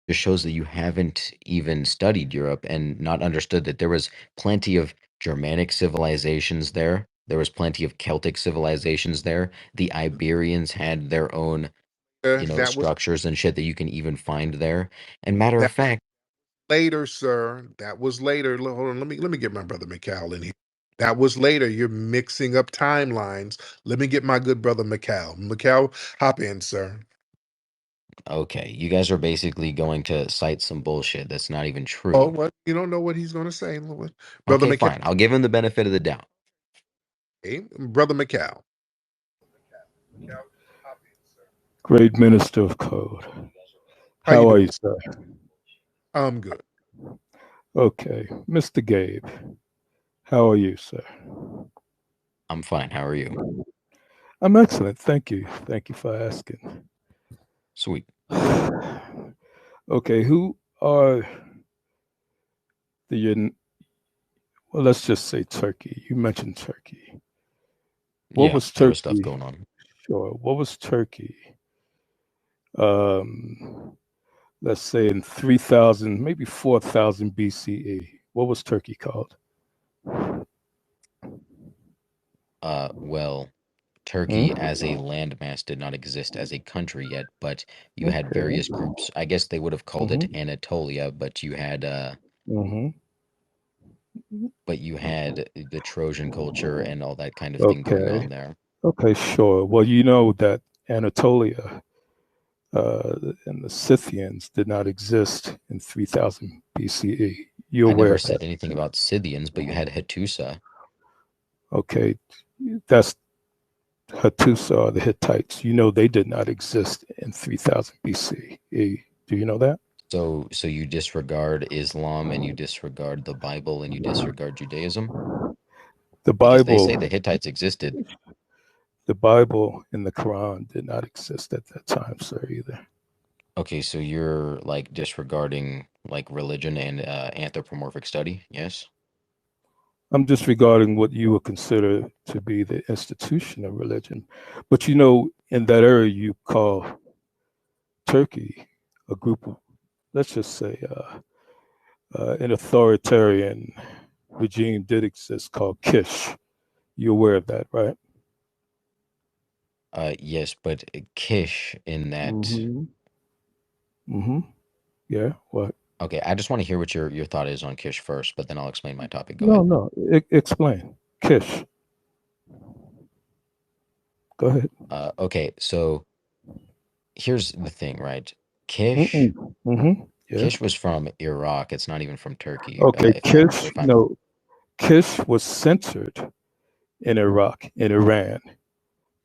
just shows that you haven't even studied Europe and not understood that there was plenty of Germanic civilizations there. There was plenty of Celtic civilizations there. The Iberians had their own, That was structures and shit that you can even find there. And matter of that fact, later, sir. That was later. Hold on, let me get my brother Mikal in here. That was later. You're mixing up timelines. Let me get my good brother Mikal. Mikal, hop in, sir. okay, you guys are basically going to cite some bullshit that's not even Oh, true. what? You don't know what he's gonna say, Lord. Brother Okay, Mikal. fine. I'll give him the benefit of the doubt. Brother Mikal. Great Minister of Code. How you How are doing? you, sir? I'm good. Okay. Mr. Gabe, how are you, sir? I'm fine. How are you? I'm excellent. Thank you. Thank you for asking. Sweet. Okay, who are the, well, let's just say Turkey. You mentioned Turkey. What Yeah, was there was stuff Turkey? going on. Sure. What was Turkey? Let's say in 3000, maybe 4000 BCE. What was Turkey called? Well, Turkey as a landmass did not exist as a country yet, but you had Okay. various groups. I guess they would have called it Mm-hmm. Anatolia, but you had Mm-hmm. the Trojan culture and all that kind of thing going Okay. on there. Okay, sure. Well, you know that Anatolia and the Scythians did not exist in 3000 BCE. You're I aware never of that? said anything about Scythians, but you had Hattusa. Okay, that's Hattusa or the Hittites. You know they did not exist in 3000 BCE. Do you know that? So you disregard Islam and you disregard the Bible and you disregard Judaism The because they say the Bible, Hittites existed. the Bible and the Quran did not exist at that time, sir, either. Okay, so you're like disregarding like religion and anthropomorphic study, yes? I'm disregarding what you would consider to be the institution of religion. But you know, in that area, you call Turkey a group of, let's just say, an authoritarian regime did exist called Kish. You're aware of that, right? Yes, but Kish in that. Mm-hmm. Mm-hmm. Yeah. What? Okay, I just want to hear what your thought is on Kish first, but then I'll explain my topic. Go No, ahead. no. Explain. Kish. Go ahead. Okay, so here's the thing, right? Kish Mm-mm. Mm-hmm. Yeah. Kish was from Iraq. It's not even from Turkey. Okay. If I'm Kish. if I'm No. Kish was centered in Iraq, in Iran,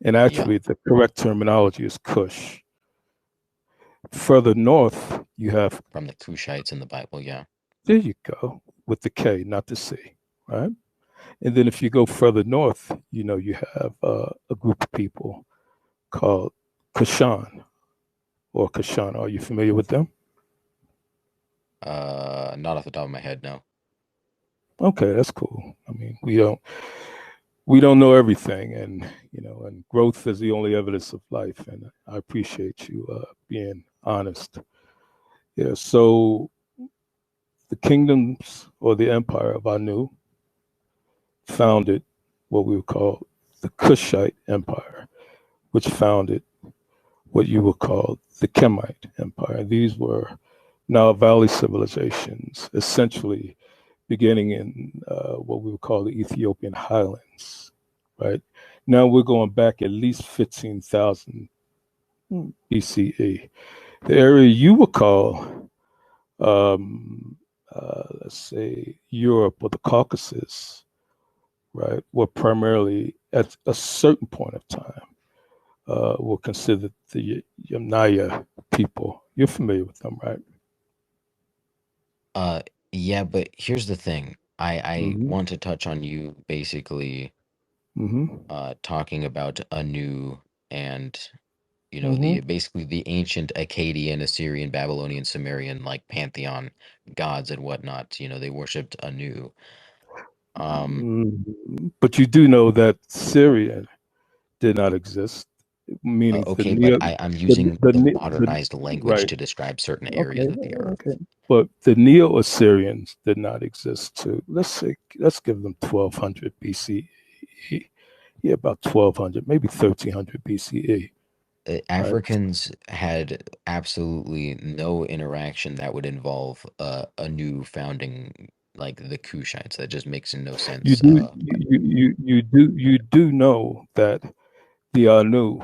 and Yeah, actually the correct terminology is Kush. Further north, you have, from the Kushites in the Bible, yeah. there you go, with the K, not the C, right? And then if you go further north, you know, you have a group of people called Kashan or Kashan. Are you familiar with them? Not off the top of my head, no. Okay, that's cool. I mean, we don't know everything, and you know, and growth is the only evidence of life. And I appreciate you being honest. Yeah. So the kingdoms or the empire of Anu founded what we would call the Kushite Empire, which founded what you would call the Kemite Empire. These were Nile Valley civilizations, essentially beginning in what we would call the Ethiopian highlands, right? Now we're going back at least 15,000 BCE. The area you would call, let's say, Europe or the Caucasus, right, were primarily at a certain point of time were considered the Yamnaya people. You're familiar with them, right? Uh, yeah, but here's the thing. I Mm-hmm. want to touch on you basically Mm-hmm. talking about Anu and Mm-hmm. the basically the ancient Akkadian, Assyrian, Babylonian, Sumerian like pantheon gods and whatnot. They worshipped Anu. Um, But you do know that Syria did not exist. meaning Okay, but I'm using the modernized language right. to describe certain Okay, areas of the earth. okay. But the Neo-Assyrians did not exist to, let's give them 1200 BCE. Yeah, about 1200, maybe 1300 BCE. Right? Africans had absolutely no interaction that would involve a new founding like the Kushites. That just makes no You sense. do you do know that the Anu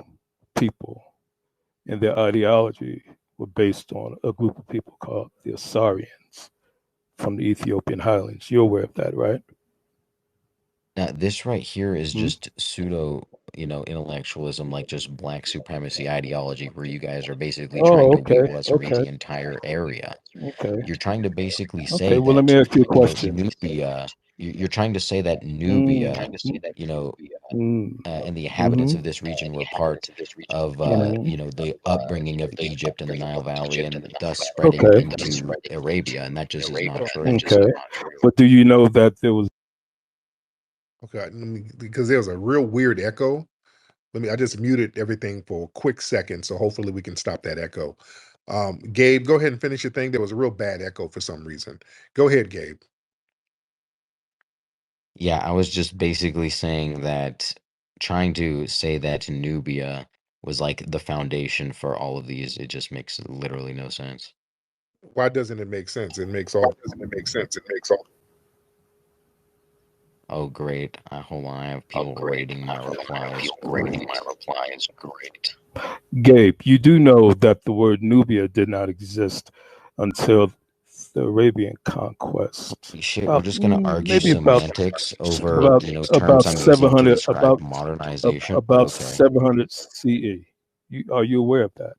people and their ideology were based on a group of people called the Assyrians from the Ethiopian highlands. You're aware of that, right? Now, this right here is Hmm? just pseudo, intellectualism, like just black supremacy ideology, where you guys are basically trying Oh, to okay, weaponizate the entire area. okay, You're trying to basically okay. say Well, let that, me ask you a question. Nubia, you're trying to say that Mm, Nubia, and the inhabitants mm-hmm, of this region were part of, mm-hmm. the upbringing of Egypt and the Nile Valley, and thus spreading Okay, into Arabia, and that just is not true. okay. But do you know that there was? Okay, because there was a real weird echo. I just muted everything for a quick second, so hopefully we can stop that echo. Gabe, go ahead and finish your thing. There was a real bad echo for some reason. Go ahead, Gabe. Yeah, I was just basically saying that trying to say that Nubia was like the foundation for all of these, it just makes literally no sense. Why doesn't it make sense? It makes all. Oh, great. Hold on, I have people rating my replies. Great. Gabe, you do know that the word Nubia did not exist until the Arabian conquest. Shit, we're just gonna argue Maybe about semantics over, about terms I'm using to 700 describe modernization. about Okay. 700 CE. Are you aware of that?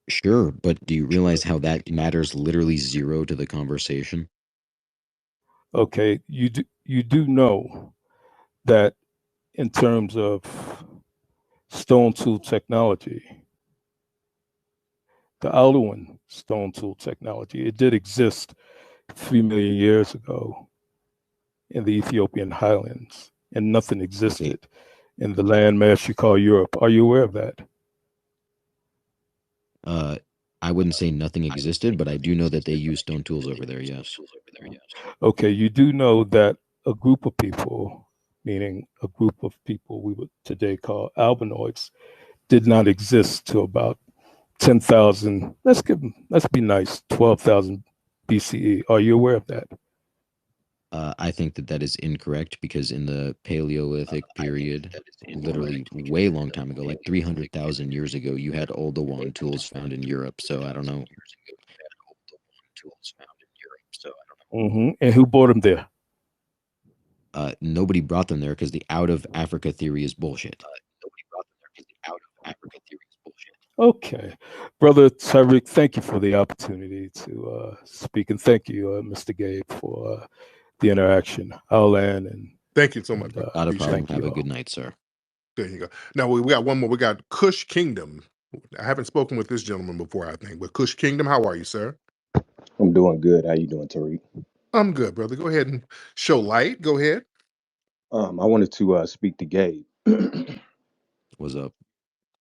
Sure, but do you realize how that matters literally zero to the conversation? Okay, you do know that in terms of stone tool technology, the Alduin stone tool technology, it did exist 3 million years ago in the Ethiopian highlands, and nothing Okay. existed in the landmass you call Europe. Are you aware of that? I wouldn't say nothing existed, but I do know that they use stone tools over there, yes. Okay, you do know that a group of people, meaning a group of people we would today call albinoids, did not exist till about 10,000, let's be nice, 12,000 BCE. Are you aware of that? I think that that is incorrect because in the Paleolithic period, literally way long time ago, like 300,000 years ago, you had Oldowan tools found in Europe. So I don't know. Mm-hmm. And who brought them there? Nobody brought them there because the out of Africa theory is bullshit. Okay. Brother Tariq, thank you for the opportunity to speak. And thank you, Mr. Gabe, for the interaction. I'll land and Thank you so much. and, Not a problem. thank Have you a all. good night, sir. There you go. Now we got one more. We got Kush Kingdom. I haven't spoken with this gentleman before, I think, but Kush Kingdom, how are you, sir? I'm doing good. How you doing, Tariq? I'm good, brother. Go ahead and show light. Go ahead. I wanted to speak to Gabe. What's up?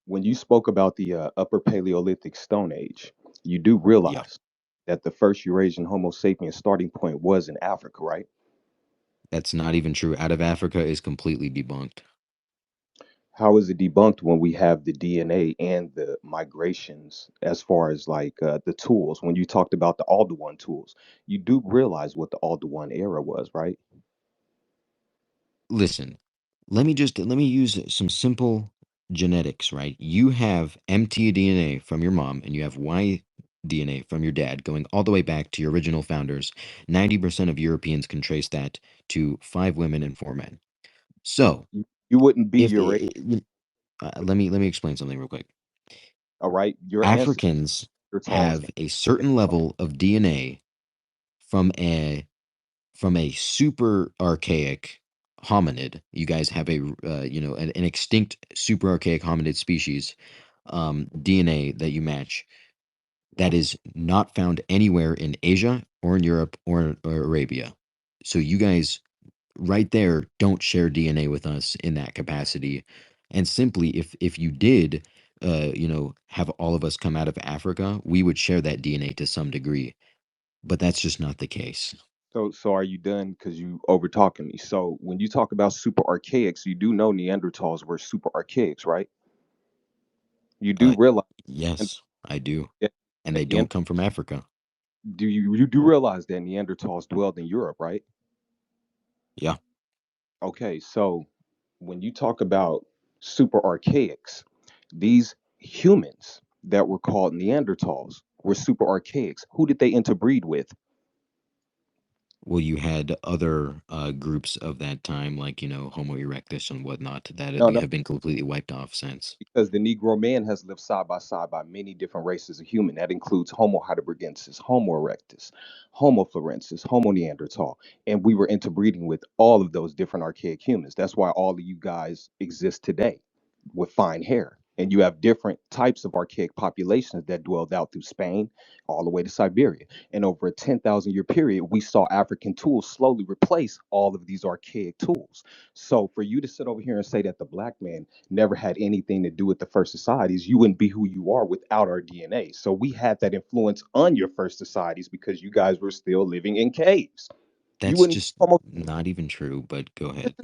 When you spoke about the Upper Paleolithic Stone Age, you do Yeah, realize that the first Eurasian Homo sapiens starting point was in Africa, right? that's not even true. Out of Africa is completely debunked. How is it debunked when we have the DNA and the migrations as far as like the tools? When you talked about the Aldewan tools, you do realize what the Aldewan era was, right? Listen, let me use some simple genetics, right? You have mtDNA from your mom and you have Y DNA from your dad going all the way back to your original founders. 90% of Europeans can trace that to 5 women and 4 men. So, You wouldn't be if Eurasian, let me explain something real quick. all right? Your ancestors Africans are tall as have a certain level of DNA from a super archaic hominid. You guys have an extinct super archaic hominid species, DNA that you match that is not found anywhere in Asia or in Europe or Arabia. So you guys right there don't share DNA with us in that capacity. And simply, if you did, have all of us come out of Africa, we would share that DNA to some degree. But that's just not the case. So are you done? Because you over talking me. So when you talk about super archaics, you do know Neanderthals were super archaics, right? You do Uh, realize yes, I do. that And they that don't come from Africa. you do realize that Neanderthals dwelled in Europe, right? Yeah. Okay, so when you talk about super archaics, these humans that were called Neanderthals were super archaics. Who did they interbreed with? Well, you had other groups of that time, like, Homo erectus and whatnot, that No, no, have been completely wiped off since. because the Negro man has lived side by many different races of human. That includes Homo heidelbergensis, Homo erectus, Homo florensis, Homo neanderthal. And we were interbreeding with all of those different archaic humans. That's why all of you guys exist today with fine hair. And you have different types of archaic populations that dwelled out through Spain all the way to Siberia. And over a 10,000 year period, we saw African tools slowly replace all of these archaic tools. So for you to sit over here and say that the black man never had anything to do with the first societies, you wouldn't be who you are without our DNA. So we had that influence on your first societies because you guys were still living in caves. You That's wouldn't just almost, not even true, but go ahead.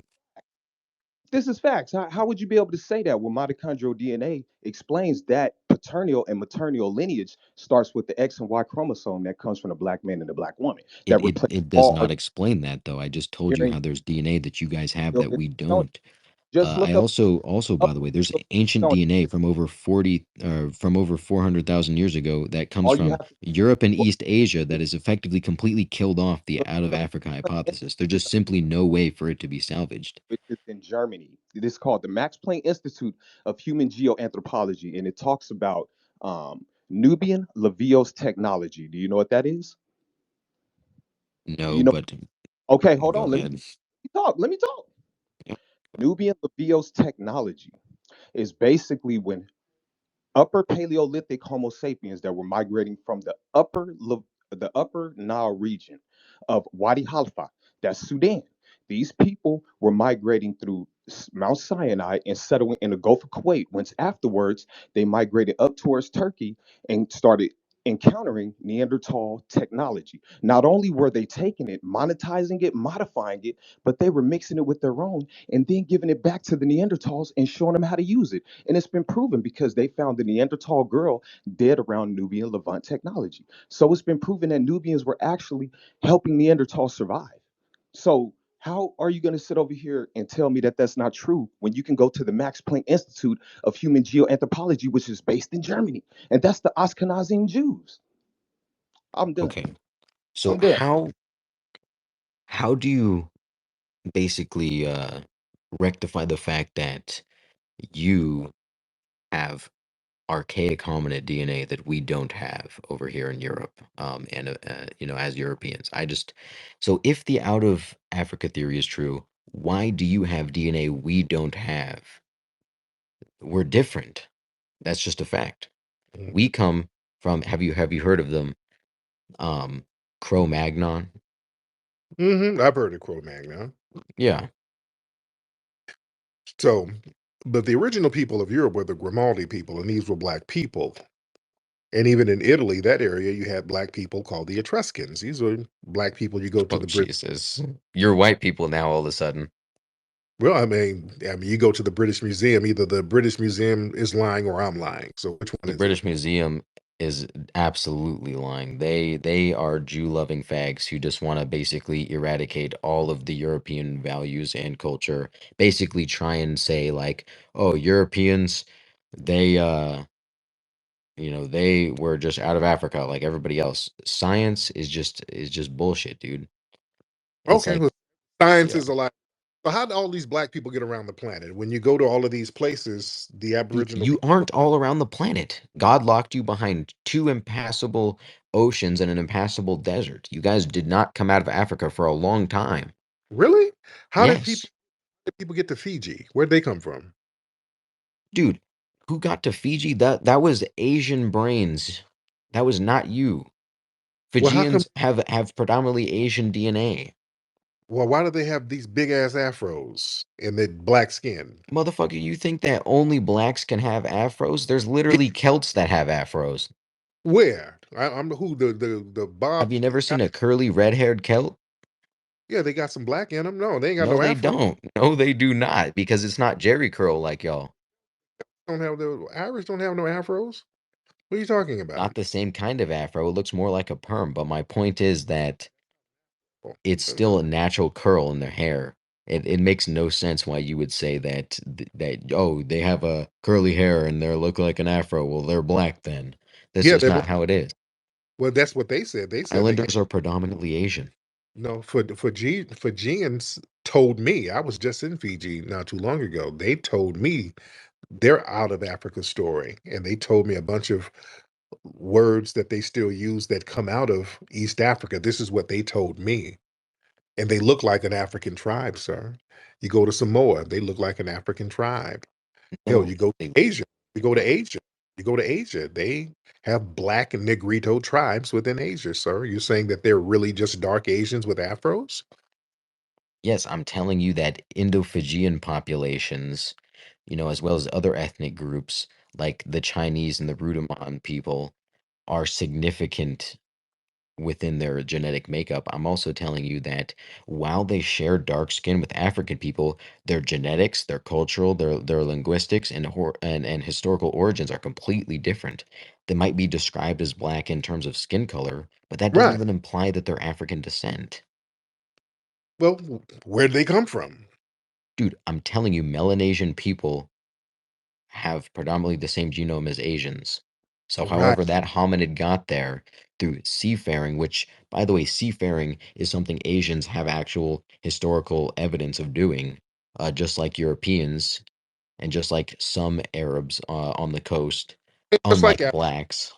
this is facts. How would you be able to say that when mitochondrial DNA explains that paternal and maternal lineage starts with the X and Y chromosome that comes from the black man and the black woman It that it replaces it does all our not explain that though. I just told you hearing? how there's DNA that you guys have that we Don't don't. just I look up. also, by the way, there's ancient Don't. DNA from over 400,000 years ago that comes All you from have to Europe and look, East Asia that has effectively completely killed off the out of look Africa up hypothesis. There's just simply no way for it to be salvaged. which is in Germany. It is called the Max Planck Institute of Human Geoanthropology, and it talks about Nubian Levios technology. Do you know what that is? Do No, you know? but Okay, hold go on. ahead. Me talk. Let me talk. Yeah. Nubian Levios technology is basically when upper Paleolithic Homo sapiens that were migrating from the upper Nile region of Wadi Halfa, that's Sudan. These people were migrating through Mount Sinai and settling in the Gulf of Kuwait. Once afterwards, they migrated up towards Turkey and started encountering Neanderthal technology. Not only were they taking it, monetizing it, modifying it, but they were mixing it with their own and then giving it back to the Neanderthals and showing them how to use it. And it's been proven because they found the Neanderthal girl dead around Nubian Levant technology. So it's been proven that Nubians were actually helping Neanderthals survive. So how are you going to sit over here and tell me that that's not true when you can go to the Max Planck Institute of Human Geoanthropology, which is based in Germany, and that's the Ashkenazim Jews? I'm done. Okay. So I'm done. how do you basically rectify the fact that you have archaic hominid DNA that we don't have over here in Europe, as Europeans. So if the out of Africa theory is true, why do you have DNA we don't have? We're different. That's just a fact. We come from. Have you heard of them? Um, Cro-Magnon. I've heard of Cro-Magnon. Yeah, So, but the original people of Europe were the Grimaldi people, and these were black people. And even in Italy, that area, you had black people called the Etruscans. These were black people. You go to oh the Brit. Jesus, you're white people now all of a sudden. Well, I mean, you go to the British Museum. Either the British Museum is lying or I'm lying. So which one The is it? British Museum is absolutely lying. They are Jew-loving fags who just want to basically eradicate all of the European values and culture. Basically try and say like, oh, Europeans, they they were just out of Africa like everybody else. Science is just bullshit, dude. It's Okay, like, well, science yeah. is a lot. So how do all these black people get around the planet? When you go to all of these places, the Aboriginal You people. aren't all around the planet. God locked you behind two impassable oceans and an impassable desert. You guys did not come out of Africa for a long time. Really? How did Yes. people get to Fiji? Where'd they come from? Dude, who got to Fiji? That was Asian brains. That was not you. Well, how come? Fijians have predominantly Asian DNA. Well, why do they have these big ass afros and the black skin? Motherfucker, you think that only blacks can have afros? There's literally Celts that have afros. Where? I'm who the Have Bob. you never seen a curly red-haired Celt? Yeah, they got some black in them. No, they ain't got No, no they afro. don't. No, they do not, because it's not Jerry curl like y'all. Don't have the Irish don't have no afros. What are you talking about? Not the same kind of afro. It looks more like a perm, but my point is that Oh, it's still a natural curl in their hair. It makes no sense why you would say that oh, they have a curly hair and they look like an afro. Well, they're black then. That's yeah, just they not how it is. well, that's what they said. They said they Islanders are predominantly Asian. no for Fijians told me. I was just in Fiji not too long ago. They told me they're out of Africa story, and they told me a bunch of words that they still use that come out of East Africa. This is what they told me. And they look like an African tribe, sir. You go to Samoa, they look like an African tribe. Hell, No, you go to they, Asia, you go to Asia, you go to Asia, they have black and Negrito tribes within Asia, sir. You're saying that they're really just dark Asians with afros? yes, I'm telling you that Indo-Fijian populations, as well as other ethnic groups like the Chinese and the Rudaman people, are significant within their genetic makeup. I'm also telling you that while they share dark skin with African people, their genetics, their cultural, their linguistics, and historical origins are completely different. They might be described as black in terms of skin color, but that doesn't Right. even imply that they're African descent. Well, where'd they come from? Dude, I'm telling you, Melanesian people have predominantly the same genome as Asians. So, Right. however that hominid got there through seafaring, which, by the way, seafaring is something Asians have actual historical evidence of doing, just like Europeans and just like some Arabs on the coast, Just like unlike blacks.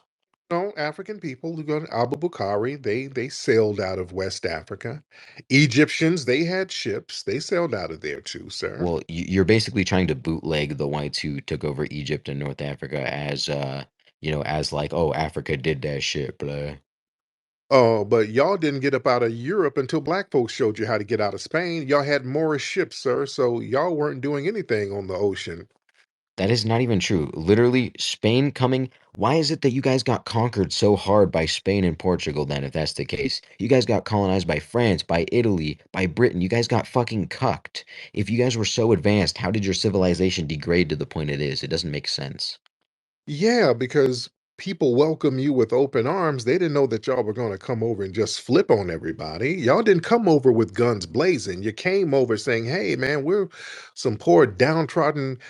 African people who go to Abu Bukhari, they sailed out of West Africa. Egyptians, they had ships. They sailed out of there too, sir. Well, you're basically trying to bootleg the whites who took over Egypt and North Africa as, as like, oh, Africa did that shit, blah. Oh, but y'all didn't get up out of Europe until black folks showed you how to get out of Spain. Y'all had Moorish ships, sir, so y'all weren't doing anything on the ocean. That is not even true. Literally, Spain coming. Why is it that you guys got conquered so hard by Spain and Portugal then, if that's the case? You guys got colonized by France, by Italy, by Britain. You guys got fucking cucked. If you guys were so advanced, how did your civilization degrade to the point it is? It doesn't make sense. Yeah, because people welcome you with open arms. They didn't know that y'all were going to come over and just flip on everybody. Y'all didn't come over with guns blazing. You came over saying, "Hey, man, we're some poor downtrodden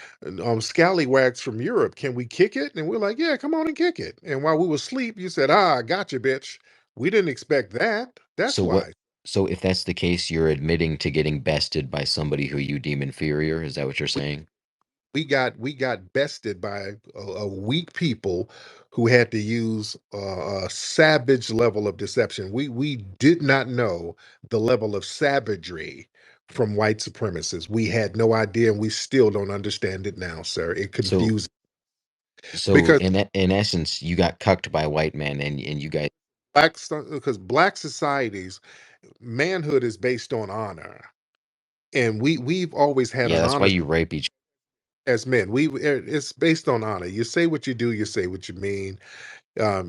scallywags from Europe. Can we kick it?" And we're like, "Yeah, come on and kick it." And while we were asleep, you said, "Ah, I got you, bitch." We didn't expect that. That's So what? why. So if that's the case, you're admitting to getting bested by somebody who you deem inferior. Is that what you're saying? We got bested by a weak people who had to use a savage level of deception. We did not know the level of savagery from white supremacists. We had no idea, and we still don't understand it now, sir. It So confused so because in essence, you got cucked by a white man, and you guys. because black societies, manhood is based on honor, and we've always had Yeah, an that's why honor you rape each. as men. It's based on honor. You say what you do, you say what you mean.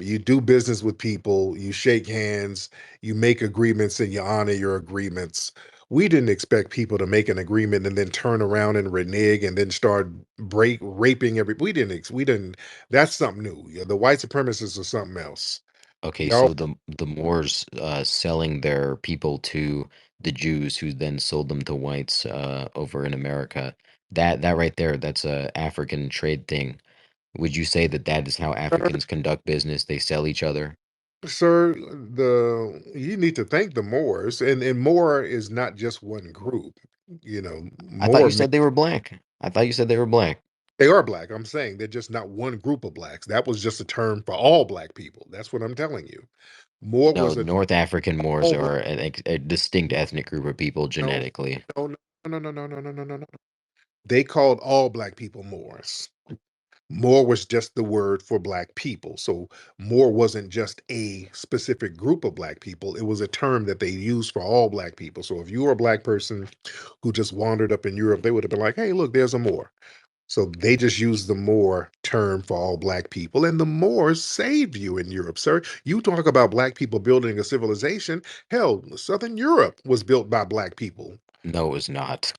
You do business with people, you shake hands, you make agreements, and you honor your agreements. We didn't expect people to make an agreement and then turn around and renege and then start break raping every. We didn't. That's something new. Yeah, the white supremacists are something else. Okay, Y'all, so the Moors selling their people to the Jews, who then sold them to whites over in America. That right there, that's a African trade thing. Would you say that that is how Africans conduct business? They sell each other? sir, the you need to thank the Moors, and Moor is not just one group. I thought Moor you said they were black. I thought you said they were black. They are black. I'm saying they're just not one group of blacks. That was just a term for all black people. That's what I'm telling you. More No, was a North African Moors all black. are a distinct ethnic group of people No, genetically. no, no, no, no, no, no, no, no, no. They called all black people Moors. More was just the word for black people. So more wasn't just a specific group of black people. It was a term that they used for all black people. So if you were a black person who just wandered up in Europe, they would have been like, hey, look, there's a Moor. So they just used the Moor term for all black people, and the Moors saved you in Europe, sir. You talk about black people building a civilization. Hell, Southern Europe was built by black people. No, it was not.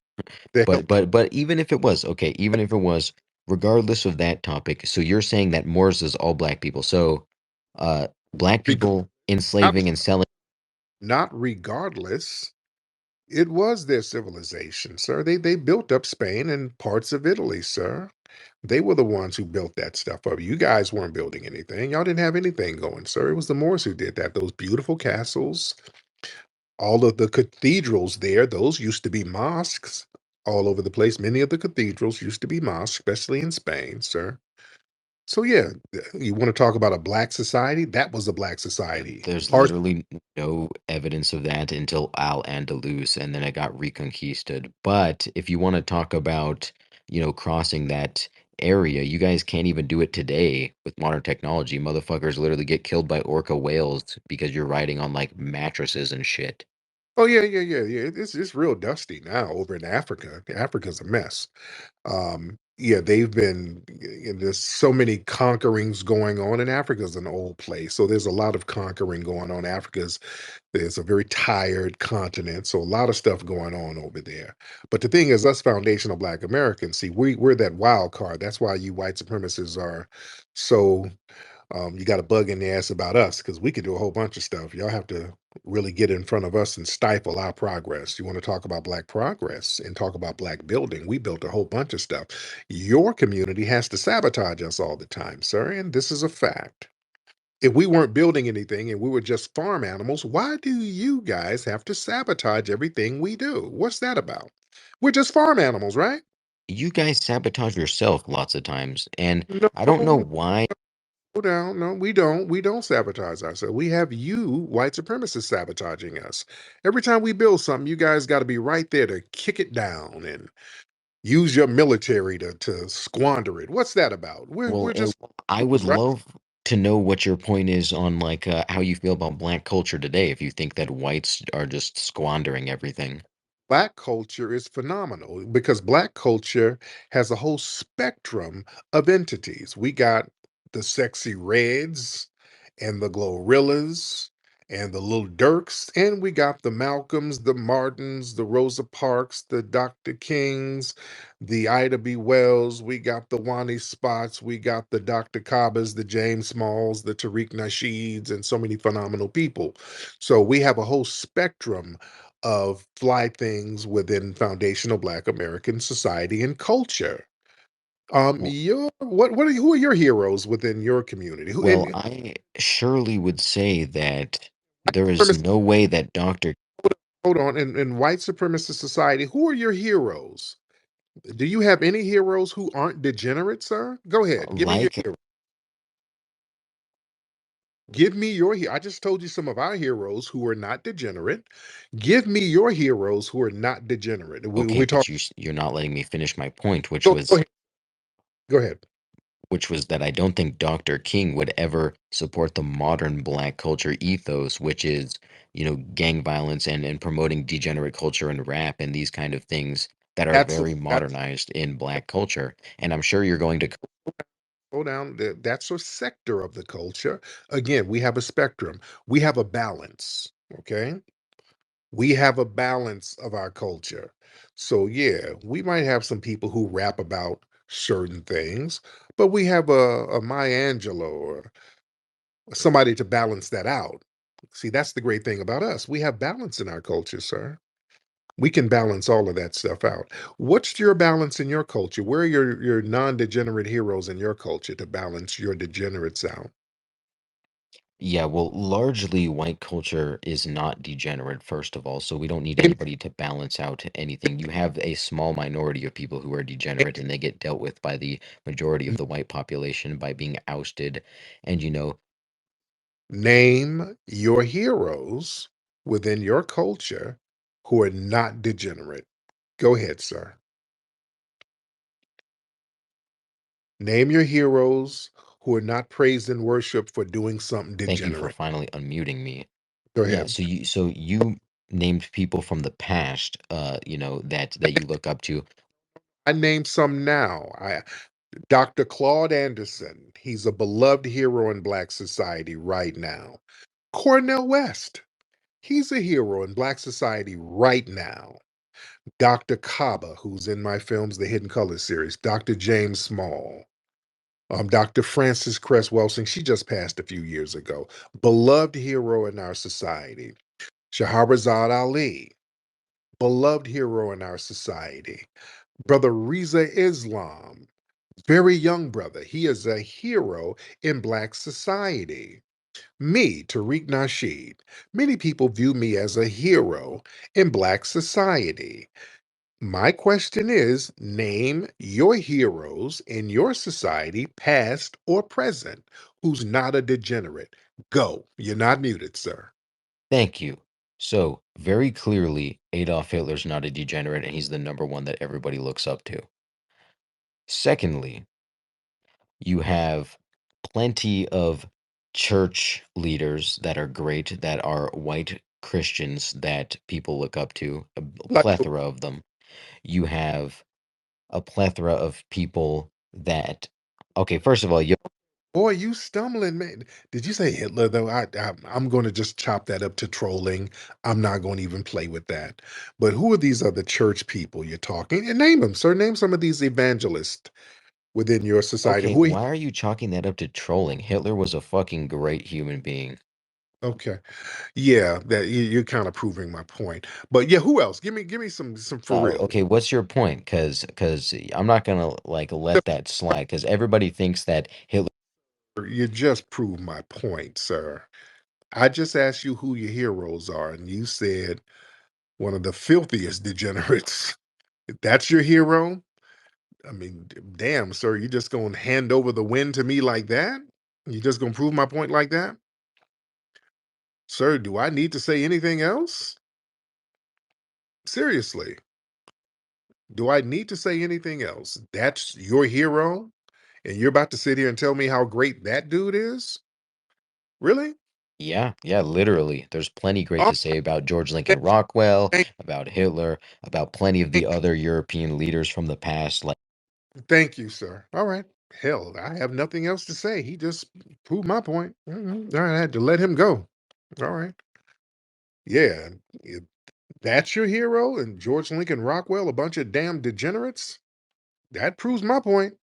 They But helped. but even if it was, okay, even if it was, regardless of that topic, so you're saying that Moors is all black people. So black Reg- people Not, enslaving and selling. not regardless. It was their civilization, sir. They built up Spain and parts of Italy, sir. They were the ones who built that stuff up. You guys weren't building anything. Y'all didn't have anything going, sir. It was the Moors who did that. Those beautiful castles, all of the cathedrals there, those used to be mosques all over the place. Many of the cathedrals used to be mosques, especially in Spain, sir. So yeah, you want to talk about a black society? That was a black society. There's Part literally no evidence of that until Al-Andalus, and then it got reconquisted. But if you want to talk about, crossing that area, you guys can't even do it today with modern technology. Motherfuckers literally get killed by orca whales because you're riding on like mattresses and shit. Oh yeah, yeah, yeah, yeah. It's real dusty now over in Africa. Africa's a mess. Yeah, they've been there's so many conquerings going on, and Africa's an old place. So there's a lot of conquering going on. Africa's There's a very tired continent, so a lot of stuff going on over there. But the thing is, us foundational Black Americans, see, we're that wild card. That's why you white supremacists are so you got a bug in the ass about us because we can do a whole bunch of stuff. Y'all have to really get in front of us and stifle our progress. You want to talk about Black progress and talk about Black building? We built a whole bunch of stuff. Your community has to sabotage us all the time, sir, and this is a fact. If we weren't building anything and we were just farm animals, why do you guys have to sabotage everything we do? What's that about? We're just farm animals, right? You guys sabotage yourself lots of times, and No, I don't know why. slow down. No, we don't. We don't sabotage ourselves. We have you, white supremacists, sabotaging us. Every time we build something, you guys got to be right there to kick it down and use your military to squander it. What's that about? Well, We're just I would animals, right? love to know what your point is on like how you feel about black culture today. If you think that whites are just squandering everything. Black culture is phenomenal because Black culture has a whole spectrum of entities. We got the sexy reds and the Glorillas and the Little Dirks, and we got the Malcolms, the Martins, the Rosa Parks, the Dr. Kings, the Ida B. Wells. We got the Wani Spots. We got the Dr. Kabbas, the James Smalls, the Tariq Nasheeds, and so many phenomenal people. So we have a whole spectrum of fly things within foundational Black American society and culture. W- What are who are your heroes within your community? Who Well, and I surely would say that there is supremacist, no way that Dr. hold on, in white supremacist society, who are your heroes? Do you have any heroes who aren't degenerate, sir? Go ahead, give me your like hero. Give me your I just told you some of our heroes who are not degenerate. Give me your heroes who are not degenerate. okay, We talk. but you're not letting me finish my point, which Go was ahead. Go ahead. that I don't think Dr. King would ever support the modern black culture ethos, which is, gang violence and promoting degenerate culture and rap and these kind of things that are That's a very that's modernized in black culture. And I'm sure you're going to, hold down. That's a sector of the culture. Again, we have a spectrum. We have a balance. Okay. We have a balance of our culture. So, yeah, we might have some people who rap about certain things, but we have a Maya Angelou or somebody to balance that out. See, that's the great thing about us. We have balance in our culture, sir. We can balance all of that stuff out. What's your balance in your culture? Where are your non-degenerate heroes in your culture to balance your degenerates out? yeah, well, largely white culture is not degenerate, first of all. So we don't need Name, anybody to balance out anything. You have a small minority of people who are degenerate and they get dealt with by the majority of the white population by being ousted. And, name your heroes within your culture who are not degenerate. Go ahead, sir. Name your heroes who are not praised and worshiped for doing something Thank you for degenerate. finally unmuting me. Go Yeah, ahead. so you named people from the past, you know, that you look up to. I named some now. Dr. Claude Anderson, he's a beloved hero in Black society right now. Cornel West, he's a hero in Black society right now. Dr. Kaba, who's in my films, the Hidden Colors series. Dr. James Small. Dr. Frances Cress Welsing, she just passed a few years ago. Beloved hero in our society. Shahrazad Ali, beloved hero in our society. Brother Riza Islam, very young brother. He is a hero in Black society. Me, Tariq Nasheed. Many people view me as a hero in Black society. My question is, name your heroes in your society, past or present, who's not a degenerate. Go. You're not muted, sir. Thank you. So, very clearly, Adolf Hitler's not a degenerate, and he's the number one that everybody looks up to. Secondly, you have plenty of church leaders that are great, that are white Christians that people look up to, a Like, plethora of them. You have a plethora of people that, okay, first of all, you boy, you stumbling, man. Did you say Hitler, though? I'm going to just chop that up to trolling. I'm not going to even play with that. But who are these other church people you're talking? And name them, sir. Name some of these evangelists within your society. okay, Who are you? why are you chalking that up to trolling? Hitler was a fucking great human being. Okay. Yeah, that you're kind of proving my point. But yeah, who else? Give me some for real. Okay, what's your point? Because I'm not gonna like let that slide. Because everybody thinks that Hitler. You just proved my point, sir. I just asked you who your heroes are, and you said one of the filthiest degenerates. That's your hero? I mean, damn, sir, you just gonna hand over the win to me like that? You just gonna prove my point like that? Sir, do I need to say anything else? Seriously, do I need to say anything else? That's your hero? And you're about to sit here and tell me how great that dude is? Really? Yeah, literally. There's plenty great Oh, to say about George Lincoln thank you. Rockwell, Thank, about Hitler, about plenty of the other European leaders from the past. Like, thank you, sir. All right. Hell, I have nothing else to say. He just proved my point. All right, I had to let him go. All right. Yeah. That's your hero and George Lincoln Rockwell, a bunch of damn degenerates? That proves my point.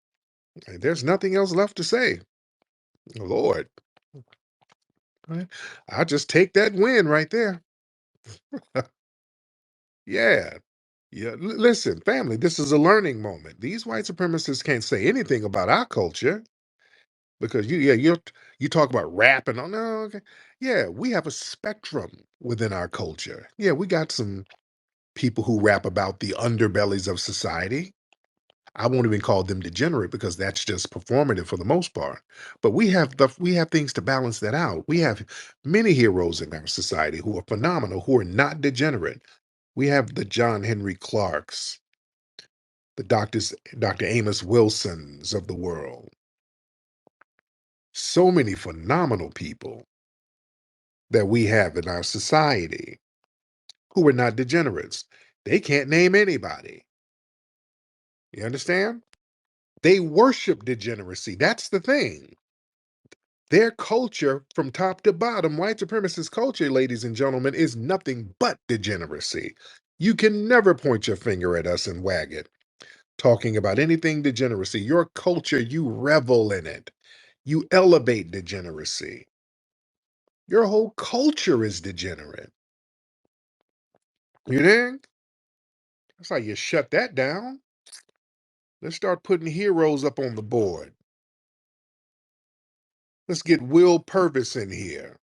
There's nothing else left to say. Lord. Right? I'll just take that win right there. Yeah. Yeah. Listen, family, this is a learning moment. These white supremacists can't say anything about our culture because you talk about rap and all. No, okay. Yeah, we have a spectrum within our culture. Yeah, we got some people who rap about the underbellies of society. I won't even call them degenerate because that's just performative for the most part. But we have things to balance that out. We have many heroes in our society who are phenomenal, who are not degenerate. We have the John Henry Clarks, the Dr. Amos Wilsons of the world. So many phenomenal people that we have in our society who are not degenerates. They can't name anybody. You understand? They worship degeneracy. That's the thing. Their culture, from top to bottom, white supremacist culture, ladies and gentlemen, is nothing but degeneracy. You can never point your finger at us and wag it, talking about anything degeneracy. Your culture, you revel in it. You elevate degeneracy. Your whole culture is degenerate. You think? That's how you shut that down. Let's start putting heroes up on the board. Let's get Will Purvis in here.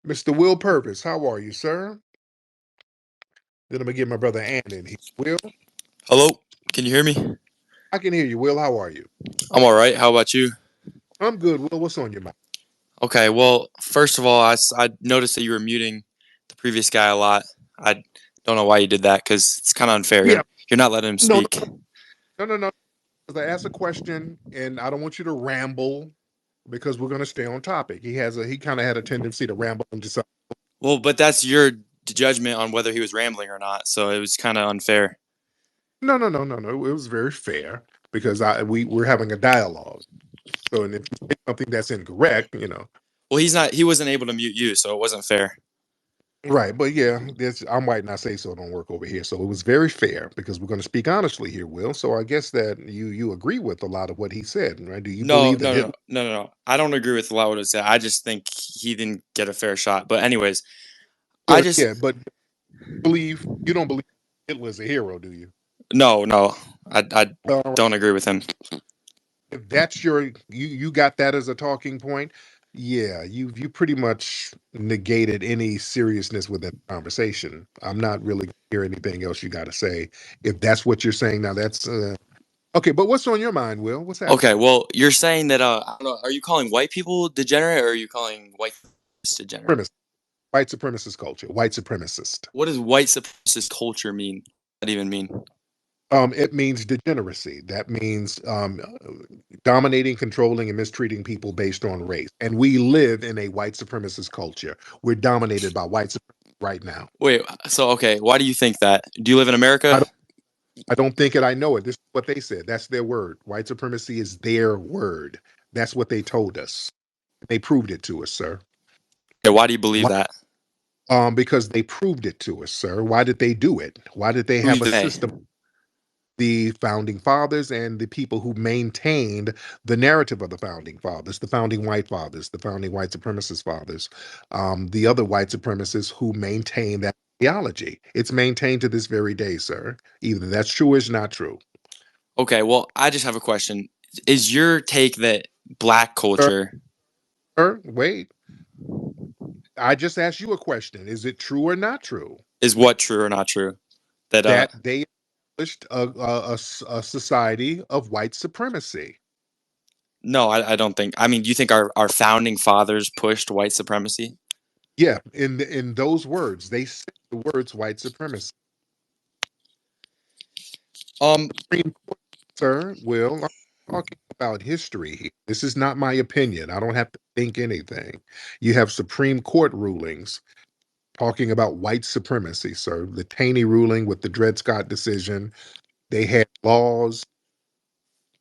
Mr. Will Purvis, how are you, sir? Then I'm gonna get my brother Ann in here. Will, Hello, can you hear me? I can hear you. Will, how are you? I'm all right. How about you? I'm good. Will, what's on your mind? Okay, well, first of all, I noticed that you were muting the previous guy a lot. I don't know why you did that because it's kind of unfair. Yeah, You're not letting him no, speak. no, no, no. I asked a question, and I don't want you to ramble because we're going to stay on topic. He kind of had a tendency to ramble and just. Well, but that's your judgment on whether he was rambling or not. So it was kind of unfair. No. It was very fair because we're having a dialogue. So, and if you say something that's incorrect, Well, he wasn't able to mute you, so it wasn't fair. right. But yeah, I might not say so. Don't work over here. So it was very fair because we're going to speak honestly here, Will. So I guess that you agree with a lot of what he said, right? Do you No, believe that no, Hitler? no, no, no. I don't agree with a lot of what it said. I just think he didn't get a fair shot. But anyways, I just Yeah, but you don't believe Hitler's a hero, do you? no. I All right. don't agree with him. If that's you got that as a talking point, yeah, you pretty much negated any seriousness within the conversation. I'm not really gonna hear anything else you got to say. If that's what you're saying now, that's okay. But what's on your mind, Will? What's happening? Okay, well, you're saying that I don't know. Are you calling white people degenerate, or are you calling white degenerate? Supremacist, white supremacist culture, white supremacist. What does white supremacist culture mean? What does that even mean? It means degeneracy. That means dominating, controlling, and mistreating people based on race. And we live in a white supremacist culture. We're dominated by white supremacy right now. Wait, so okay, why do you think that? Do you live in America? I don't think it. I know it. This is what they said. That's their word. White supremacy is their word. That's what they told us. They proved it to us, sir. Okay, why do you believe Why- that? Because they proved it to us, sir. Why did they do it? Why did they have Who's a they? system? The founding fathers and the people who maintained the narrative of the founding fathers, the founding white fathers, the founding white supremacist fathers, the other white supremacists who maintain that theology. It's maintained to this very day, sir. Either that's true or it's not true. Okay, well, I just have a question. Is your take that black culture Sir, wait. I just asked you a question. Is it true or not true is what true or not true? That that they established a society of white supremacy? no, I don't think. I mean, do you think our founding fathers pushed white supremacy? Yeah, in those words, they said the words white supremacy. Supreme Court, sir, Will, I'm talking about history here. This is not my opinion. I don't have to think anything. You have Supreme Court rulings talking about white supremacy, sir. The Taney ruling with the Dred Scott decision. They had laws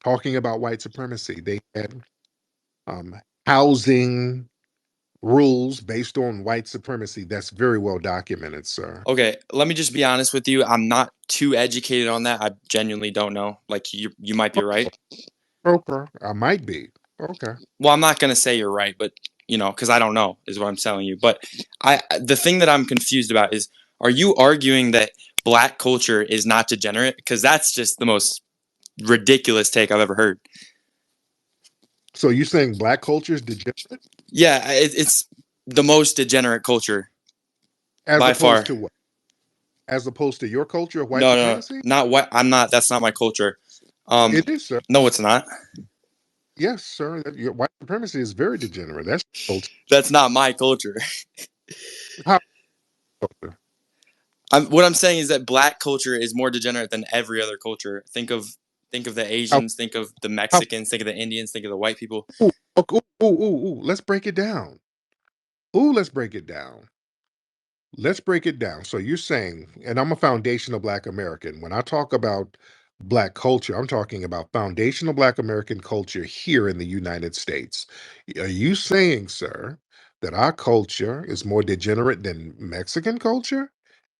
talking about white supremacy. They had um, housing rules based on white supremacy. That's very well documented, sir. Okay, let me just be honest with you. I'm not too educated on that. I genuinely don't know. Like you might be right. Okay, I might be. Okay. Well, I'm not gonna say you're right, but because I don't know is what I'm telling you. But the thing that I'm confused about is, are you arguing that black culture is not degenerate? Because that's just the most ridiculous take I've ever heard. So you're saying black culture is degenerate Yeah, it's the most degenerate culture as by far. opposed to what? As opposed to your culture of white No, supremacy? not what I'm not. That's not my culture. It is, sir. No, it's not. Yes, sir. Your white supremacy is very degenerate. That's your culture. That's not my culture. How culture? What I'm saying is that black culture is more degenerate than every other culture. Think of the How, Asians, think of the how, Mexicans, think of the Indians, think of the white people. ooh, ooh. Let's break it down. Let's break it down. Let's break it down. So you're saying, and I'm a foundational Black American. When I talk about Black culture, I'm talking about foundational Black American culture here in the United States. Are you saying, sir, that our culture is more degenerate than Mexican culture,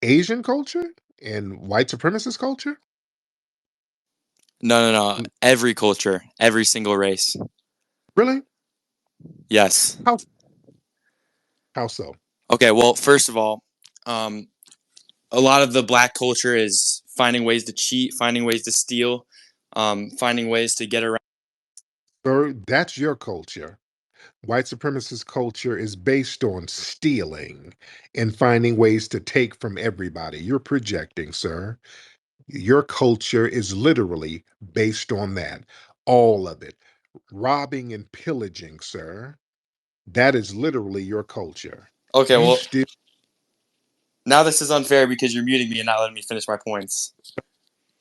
Asian culture, and white supremacist culture? No. Every culture, every single race. Really? Yes. How how so? Okay. Well, first of all, a lot of the black culture is finding ways to cheat, finding ways to steal, finding ways to get around. Sir, that's your culture. White supremacist culture is based on stealing and finding ways to take from everybody. You're projecting, sir. Your culture is literally based on that. All of it. Robbing and pillaging, sir. That is literally your culture. Okay. You Well, still, now this is unfair because you're muting me and not letting me finish my points.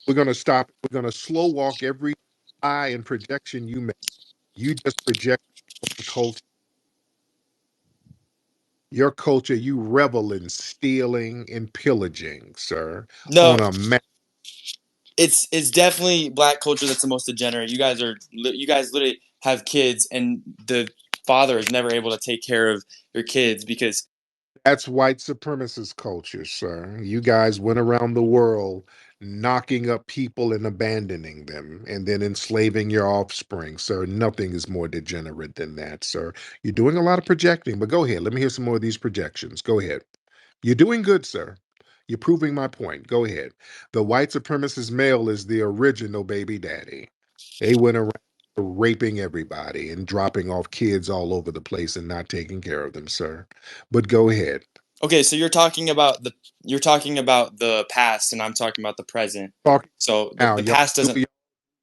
we're going to stop. We're going to slow walk every. lie and projection you make. You just project culture. Your culture, you revel in stealing and pillaging, sir, No, on a ma- it's definitely black culture that's the most degenerate. You guys literally have kids, and the father is never able to take care of your kids because That's white supremacist culture, sir. You guys went around the world knocking up people and abandoning them and then enslaving your offspring, sir. Nothing is more degenerate than that, sir. You're doing a lot of projecting, but go ahead. Let me hear some more of these projections. Go ahead. You're doing good, sir. You're proving my point. Go ahead. The white supremacist male is the original baby daddy. They went around raping everybody and dropping off kids all over the place and not taking care of them, sir. But go ahead. okay, so you're talking about the past, and I'm talking about the present. Talking So the, now, the past doesn't.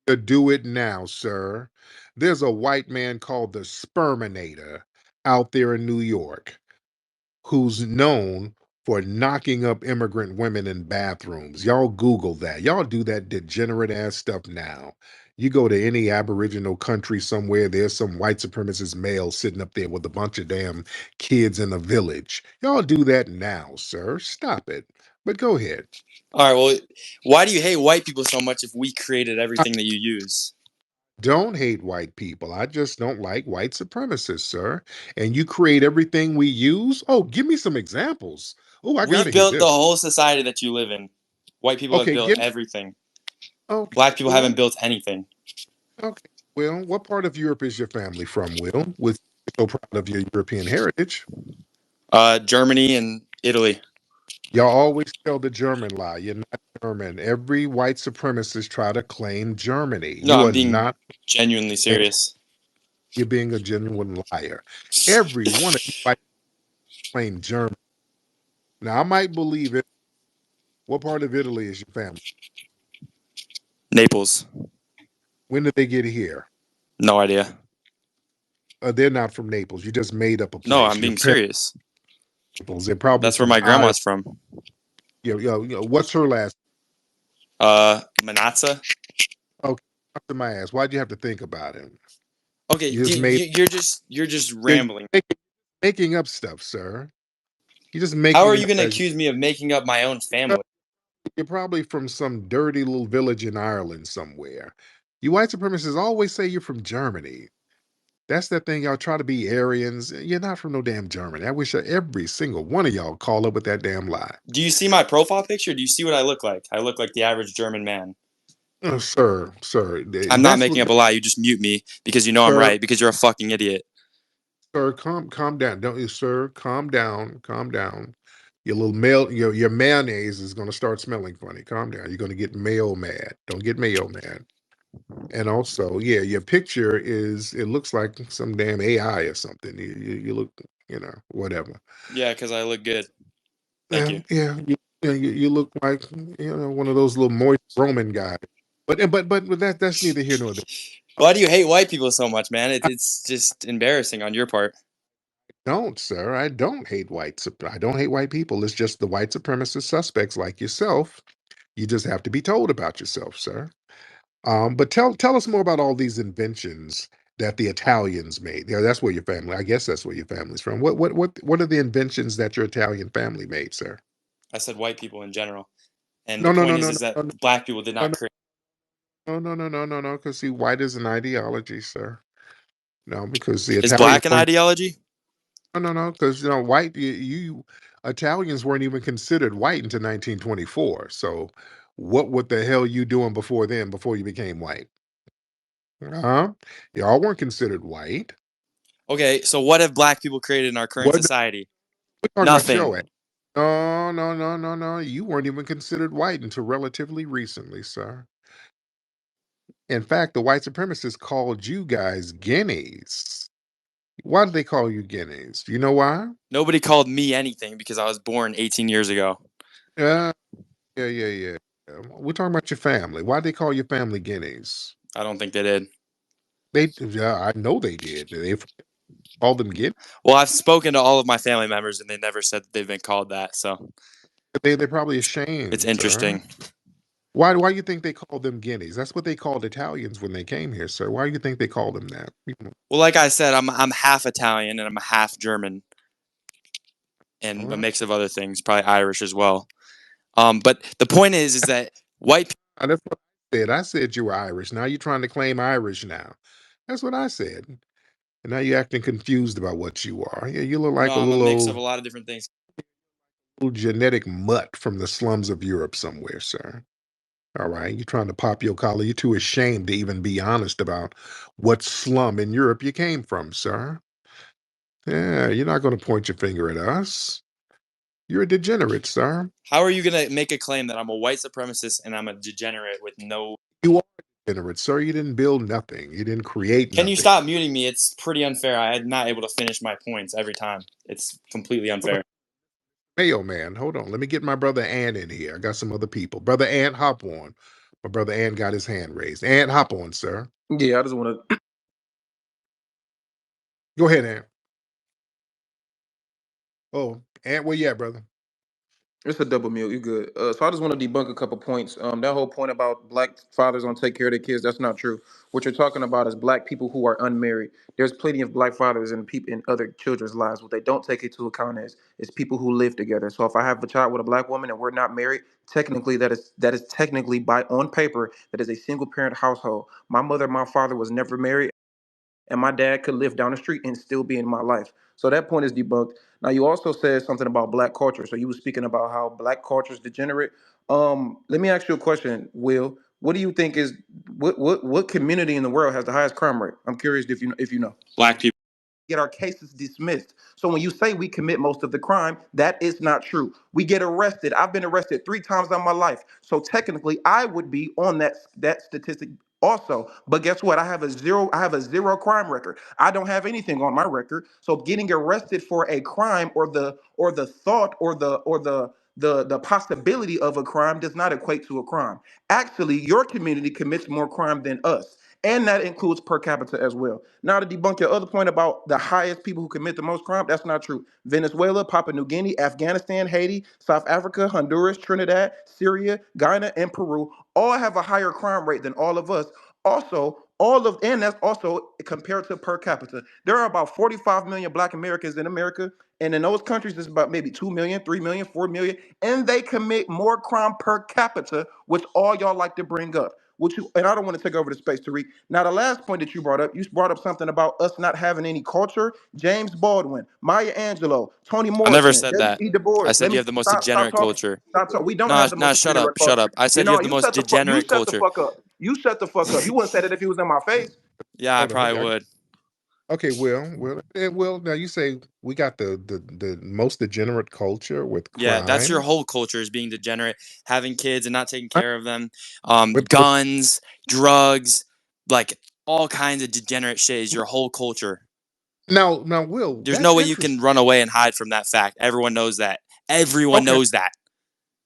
y'all do it now, sir. There's a white man called the Sperminator out there in New York who's known for knocking up immigrant women in bathrooms. Y'all Google that. Y'all do that degenerate ass stuff now. You go to any Aboriginal country somewhere, there's some white supremacist male sitting up there with a bunch of damn kids in a village. Y'all do that now, sir. Stop it. But go ahead. All right. Well, why do you hate white people so much if we created I everything that you use? don't hate white people. I just don't like white supremacists, sir. And you create everything we use. Oh, give me some examples. Oh, I gotta We've hear built the this. whole society that you live in. White people have Okay, built give everything. okay, Black people well, haven't built anything. okay. Well, what part of Europe is your family from, Will? With so proud of your European heritage. Germany and Italy. Y'all always tell the German lie. You're not German. Every white supremacist try to claim Germany. No, You I'm are being not, genuinely and serious. you're being a genuine liar. Every one of you white claim German. Now, I might believe it. What part of Italy is your family? Naples. When did they get here? No idea. They're not from Naples. You just made up a No, place. I'm Your being parents serious. Naples. They're probably That's where from my Ireland. grandma's from. What's her last? Manatsa. Okay, after my ass. Why'd you have to think about it? Okay, You just made you're just you're rambling. making up stuff, sir. You're just How are making it you up going to as accuse me of making up my own family? you're probably from some dirty little village in Ireland somewhere. You white supremacists always say you're from Germany. That's that thing y'all try to be Aryans. You're not from no damn Germany. I wish every single one of y'all call up with that damn lie. Do you see my profile picture? Do you see what I look like? I look like the average German man. Sir, I'm not that's making what, up a lie. You just mute me because you know I'm sir, right because you're a fucking idiot. sir, calm down. Don't you, sir? Calm down. Your little mail, your mayonnaise is gonna start smelling funny. Calm down. You're gonna get mayo mad. Don't get mayo mad. And also, yeah, your picture it looks like some damn AI or something. You look, whatever. Yeah, because I look good. Thank Yeah, you. yeah, you look like one of those little moist Roman guys. But that's neither here nor there. Why do you hate white people so much, man? It's just embarrassing on your part. Don't, sir. I don't hate I don't hate white people. It's just the white supremacist suspects like yourself. You just have to be told about yourself, sir. But tell us more about all these inventions that the Italians made. Yeah, that's where your family. I guess that's where your family's from. What are the inventions that your Italian family made, sir? I said white people in general. And the No, no, no, point no, is that no, no, black people did no, not no, create. no. Because see, white is an ideology, sir. No, because the Is Italians black an weren't. ideology? No. Because white you Italians weren't even considered white until 1924. So, what the hell you doing before then? Before you became white? Huh? Y'all weren't considered white. Okay, so what have black people created in our current What society? we're talking about Nothing. your ass. No. You weren't even considered white until relatively recently, sir. In fact, the white supremacists called you guys guineas. Why did they call you guineas? Do you know why? Nobody called me anything because I was born 18 years ago. Uh, yeah. We're talking about your family. Why did they call your family guineas? I don't think they did. Yeah, I know they did. They called them guineas. Well, I've spoken to all of my family members and they never said that they've been called that. So They're probably it's ashamed, sir. interesting. Why do you think they called them guineas? That's what they called Italians when they came here, sir. Why do you think they called them that? Well, like I said, I'm half Italian and I'm half German and a Well, mix of other things, probably Irish as well. But the point is that white that's what I said. I said you were Irish. Now you're trying to claim Irish now. That's what I said. And now you're acting confused about what you are. Yeah, you look like no, a I'm a little mix of old a lot of different things. genetic mutt from the slums of Europe somewhere, sir. All right. You're trying to pop your collar. You're too ashamed to even be honest about what slum in Europe you came from, sir. Yeah, you're not going to point your finger at us. You're a degenerate, sir. How are you going to make a claim that I'm a white supremacist and I'm a degenerate with no... You are a degenerate, sir. You didn't build nothing. You didn't create Can you nothing. stop muting me? It's pretty unfair. I'm not able to finish my points every time. It's completely unfair. Mayo man, hold on. Let me get my brother Ann in here. I got some other people. Brother Ann, hop on. My brother Ann got his hand raised. Ann, hop on, sir. Yeah, I just want to. Go ahead, Ann. Oh, Ann, where you at, brother? It's a double meal. You good? So I just want to debunk a couple points. That whole point about black fathers don't take care of their kids—that's not true. What you're talking about is black people who are unmarried. There's plenty of black fathers in people in other children's lives. What they don't take into account is people who live together. So if I have a child with a black woman and we're not married, technically that is technically by on paper that is a single parent household. My mother, my father was never married, and my dad could live down the street and still be in my life. So that point is debunked. Now you also said something about black culture. So you were speaking about how black culture is degenerate. Let me ask you a question, Will. What do you think is what community in the world has the highest crime rate? I'm curious if you know. Black people. Get our cases dismissed. So when you say we commit most of the crime, that is not true. We get arrested. I've been arrested 3 times in my life. So technically, I would be on that statistic also. But guess what? I have a zero crime record. I don't have anything on my record. So getting arrested for a crime or the thought or the possibility of a crime does not equate to a crime. Actually, your community commits more crime than us. And that includes per capita as well. Now, to debunk your other point about the highest people who commit the most crime, that's not true. Venezuela, Papua New Guinea, Afghanistan, Haiti, South Africa, Honduras, Trinidad, Syria, Guyana, and Peru all have a higher crime rate than all of us. Also, and that's also compared to per capita. There are about 45 million Black Americans in America, and in those countries, it's about maybe 2 million, 3 million, 4 million, and they commit more crime per capita, which all y'all like to bring up. And I don't want to take over the space, Tariq. Now, the last point that you brought up something about us not having any culture. James Baldwin, Maya Angelou, Toni I never Morrison, said that. W.E. Du Bois. I said Let you me have the most stop degenerate talking. culture. Stop talking. We don't No, have the no, most shut up, degenerate shut culture. up. I said you have the You most shut the fuck. You degenerate shut the culture. fuck up. You shut the fuck up. You wouldn't say that if he was in my face. Yeah, I Hold on. probably would. Okay, Will. Now you say we got the most degenerate culture with Yeah, that's your crime. whole culture is being degenerate, having kids and not taking I- care of them. with- Guns, drugs, like all kinds of degenerate shit is your whole culture. Now, Will, There's that's no way you can interesting. run away and hide from that fact. Everyone knows that. Everyone Okay, knows that.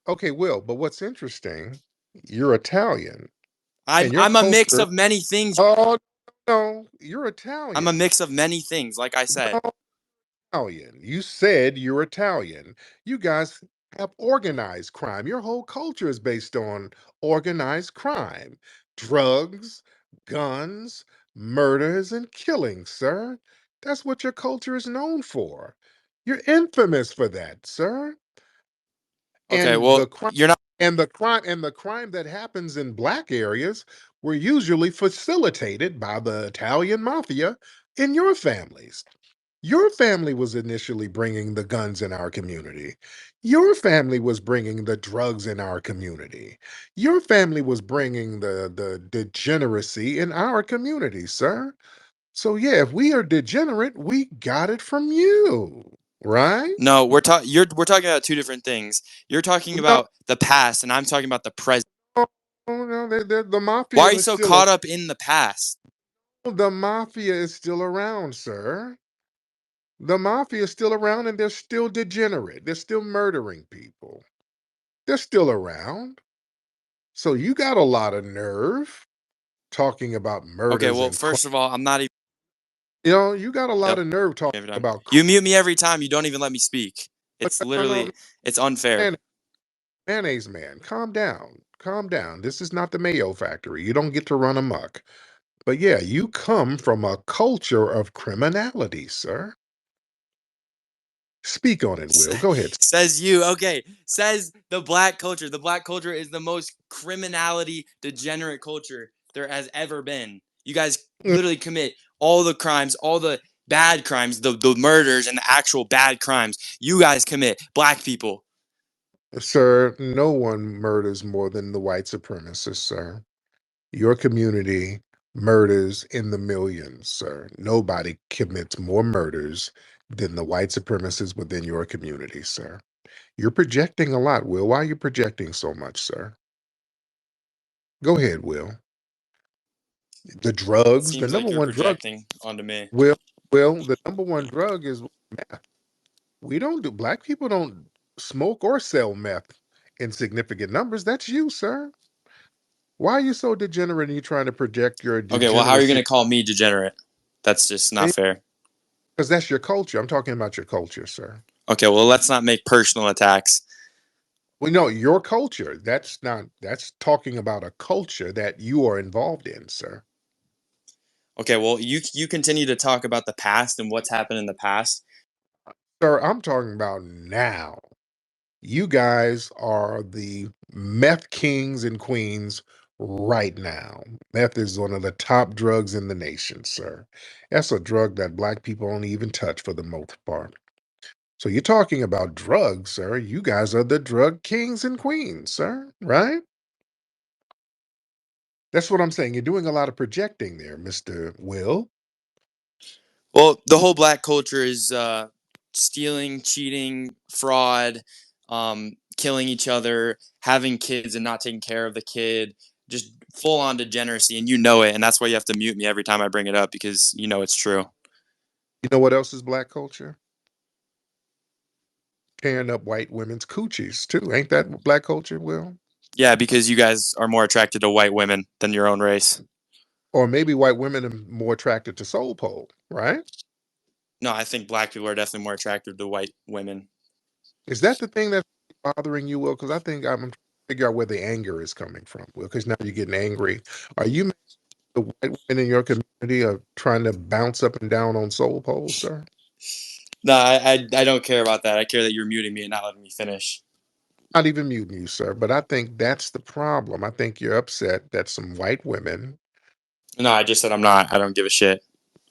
okay, Will. But what's interesting? You're Italian, I'm and your I'm a mix culture. of many things. Oh no, you're I'm a Italian. mix of many things, like I said. No, Italian. You said you're Italian. You guys have organized crime. Your whole culture is based on organized crime, drugs, guns, murders, and killings, sir. That's what your culture is known for. You're infamous for that, sir. Okay, And well, the crime you're not. and the crime that happens in black areas were usually facilitated by the Italian mafia in your families. Your family was initially bringing the guns in our community. Your family was bringing the drugs in our community. Your family was bringing the degeneracy in our community, sir. So yeah, if we are degenerate, we got it from you, right? No, we're talking about two different things. You're talking No, about the past, and I'm talking about the present. no, no, the Why mafia are you is so still caught up in the past? the mafia is still around, sir. The mafia is still around and they're still degenerate. They're still murdering people. They're still around. So you got a lot of nerve talking about Okay, murders well, and first of all, I'm not even. you got a lot Yep. of nerve talking Every time. about You mute me every time. You don't even let me speak. It's no, no, literally, it's unfair. mayonnaise man, calm down. Calm down. This is not the Mayo factory. You don't get to run amok. But yeah, you come from a culture of criminality, sir. Speak on it, Will. Go ahead. Says you. Okay. Says the black culture. The black culture is the most criminality degenerate culture there has ever been. You guys literally commit all the crimes, all the bad crimes, the murders and the actual bad crimes. You guys commit, black people. Sir, no one murders more than the white supremacists, sir. Your community murders in the millions, sir. Nobody commits more murders than the white supremacists within your community, sir. You're projecting a lot, Will. Why are you projecting so much, sir? Go ahead, Will. The drugs, the Seems number like you're one drug, projecting onto me. Will, the number one drug is meth. Black people don't smoke or sell meth in significant numbers. That's you, sir. Why are you so degenerate and you trying to project your Okay, well, how are you going degeneracy? to call me degenerate? That's just not fair. Because that's your culture. I'm talking about your culture, sir. Okay, well, let's not make personal attacks. Well, no, your culture. That's talking about a culture that you are involved in, sir. Okay, well, you continue to talk about the past and what's happened in the past. Sir, I'm talking about now. You guys are the meth kings and queens right now. Meth is one of the top drugs in the nation, sir. That's a drug that black people don't even touch for the most part. So you're talking about drugs, sir. You guys are the drug kings and queens, sir, right? That's what I'm saying. You're doing a lot of projecting there, Mr. Will. Well, the whole black culture is stealing, cheating, fraud, killing each other, having kids and not taking care of the kid, just full on degeneracy, and you know it, and that's why you have to mute me every time I bring it up because you know it's true. You know what else is black culture? Tearing up white women's coochies, too. Ain't that black culture, Will? Yeah, because you guys are more attracted to white women than your own race. Or maybe white women are more attracted to soul pole, right? No, I think black people are definitely more attracted to white women. Is that the thing that's bothering you, Will? Because I think I'm trying to figure out where the anger is coming from, Will, because now you're getting angry. Are you mad the white women in your community are trying to bounce up and down on soul poles, sir? No, I don't care about that. I care that you're muting me and not letting me finish. Not even muting you, sir, but I think that's the problem. I think you're upset that some white women. No, I just said I'm not. I don't give a shit.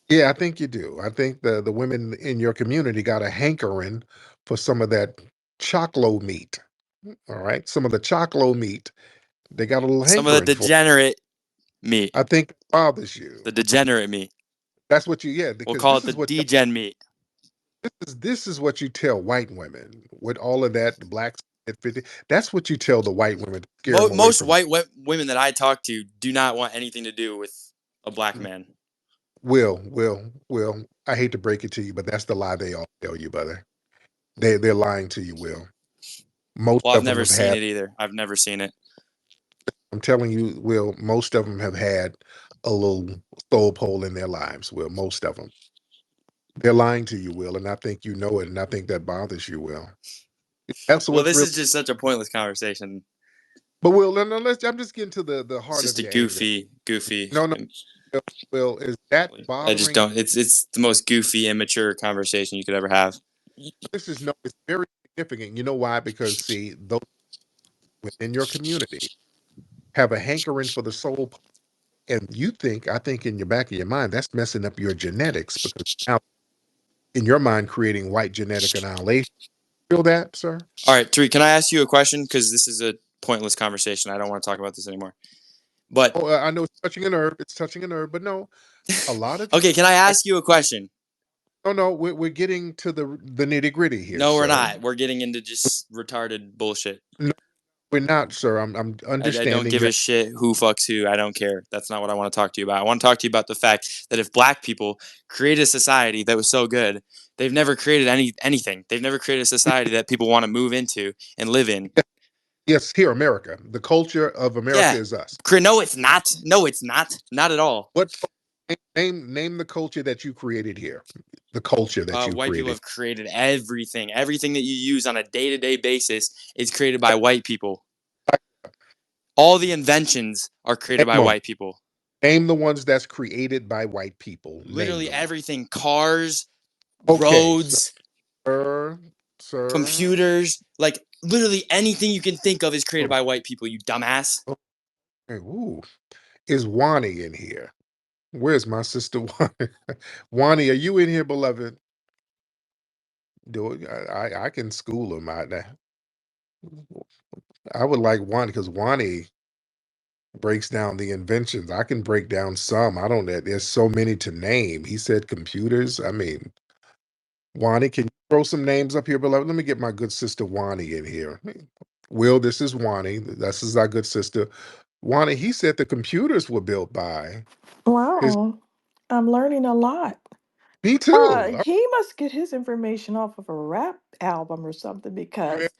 Yeah, I think you do. I think the women in your community got a hankering for some of that chocolate meat. All right, some of the chocolate meat. They got a little Some of the hankering for. degenerate meat. I think it bothers you. The degenerate meat. That's what you, yeah, We'll because call it this the is what degen meat. this is what you tell white women with all of that, the blacks at 50. That's what you tell the white women to scare them away Most from. white women that I talk to do not want anything to do with a black man. Will. I hate to break it to you, but that's the lie they all tell you, brother. They're lying to you, Will. Most Well, I've of them never have seen had. it either. I've never seen it. I'm telling you, Will. Most of them have had a little soul pole in their lives. Will, most of them. They're lying to you, Will, and I think you know it, and I think that bothers you, Will. That's Well, what's this real. is just such a pointless conversation. But Will, no, let's. I'm just getting to the It's heart of just a your anger. goofy. No, Will, is that I just bothering? don't. It's the most goofy, immature conversation you could ever have. This is no. It's very significant. You know why? Because see, those within your community have a hankering for the soul, and I think in your back of your mind, that's messing up your genetics because now in your mind creating white genetic annihilation. Feel that, sir? All right, Tariq, can I ask you a question? Because this is a pointless conversation. I don't want to talk about this anymore. But Oh, I know it's touching a nerve. It's touching a nerve, but no, a lot of okay, can I ask you a question? no, we're getting to the nitty gritty here, No, we're sir. not. We're getting into just retarded bullshit. No, we're not, sir. I'm I don't understanding give you. a shit who fucks who. I don't care. That's not what I want to talk to you about. I want to talk to you about the fact that if black people created a society that was so good, they've never created anything. They've never created a society that people want to move into and live in. Yes, here, America. The culture of America Yeah. is us. No, it's not. No, it's not. Not at all. What name the culture that you created here? The culture that you White people created. have created everything. Everything that you use on a day-to-day basis is created by white people. All the inventions are created by Name 'em. white people. Name the ones that's created by white people. Name Literally them. everything. Cars, Okay, roads, sir. computers, like literally anything you can think of is created by white people, you dumbass. Okay, ooh. Is Wani in here? Where's my sister Wani? Wani, are you in here, beloved? Do it. I can school him out there. I would like Wani because Wani breaks down the inventions. I can break down some. I don't know. There's so many to name. He said computers. I mean, Wani, can you throw some names up here, beloved? Let me get my good sister Wani in here. Will, this is Wani. This is our good sister. Wani, he said the computers were built by his. Wow, I'm learning a lot. Me too. He must get his information off of a rap album or something Okay. because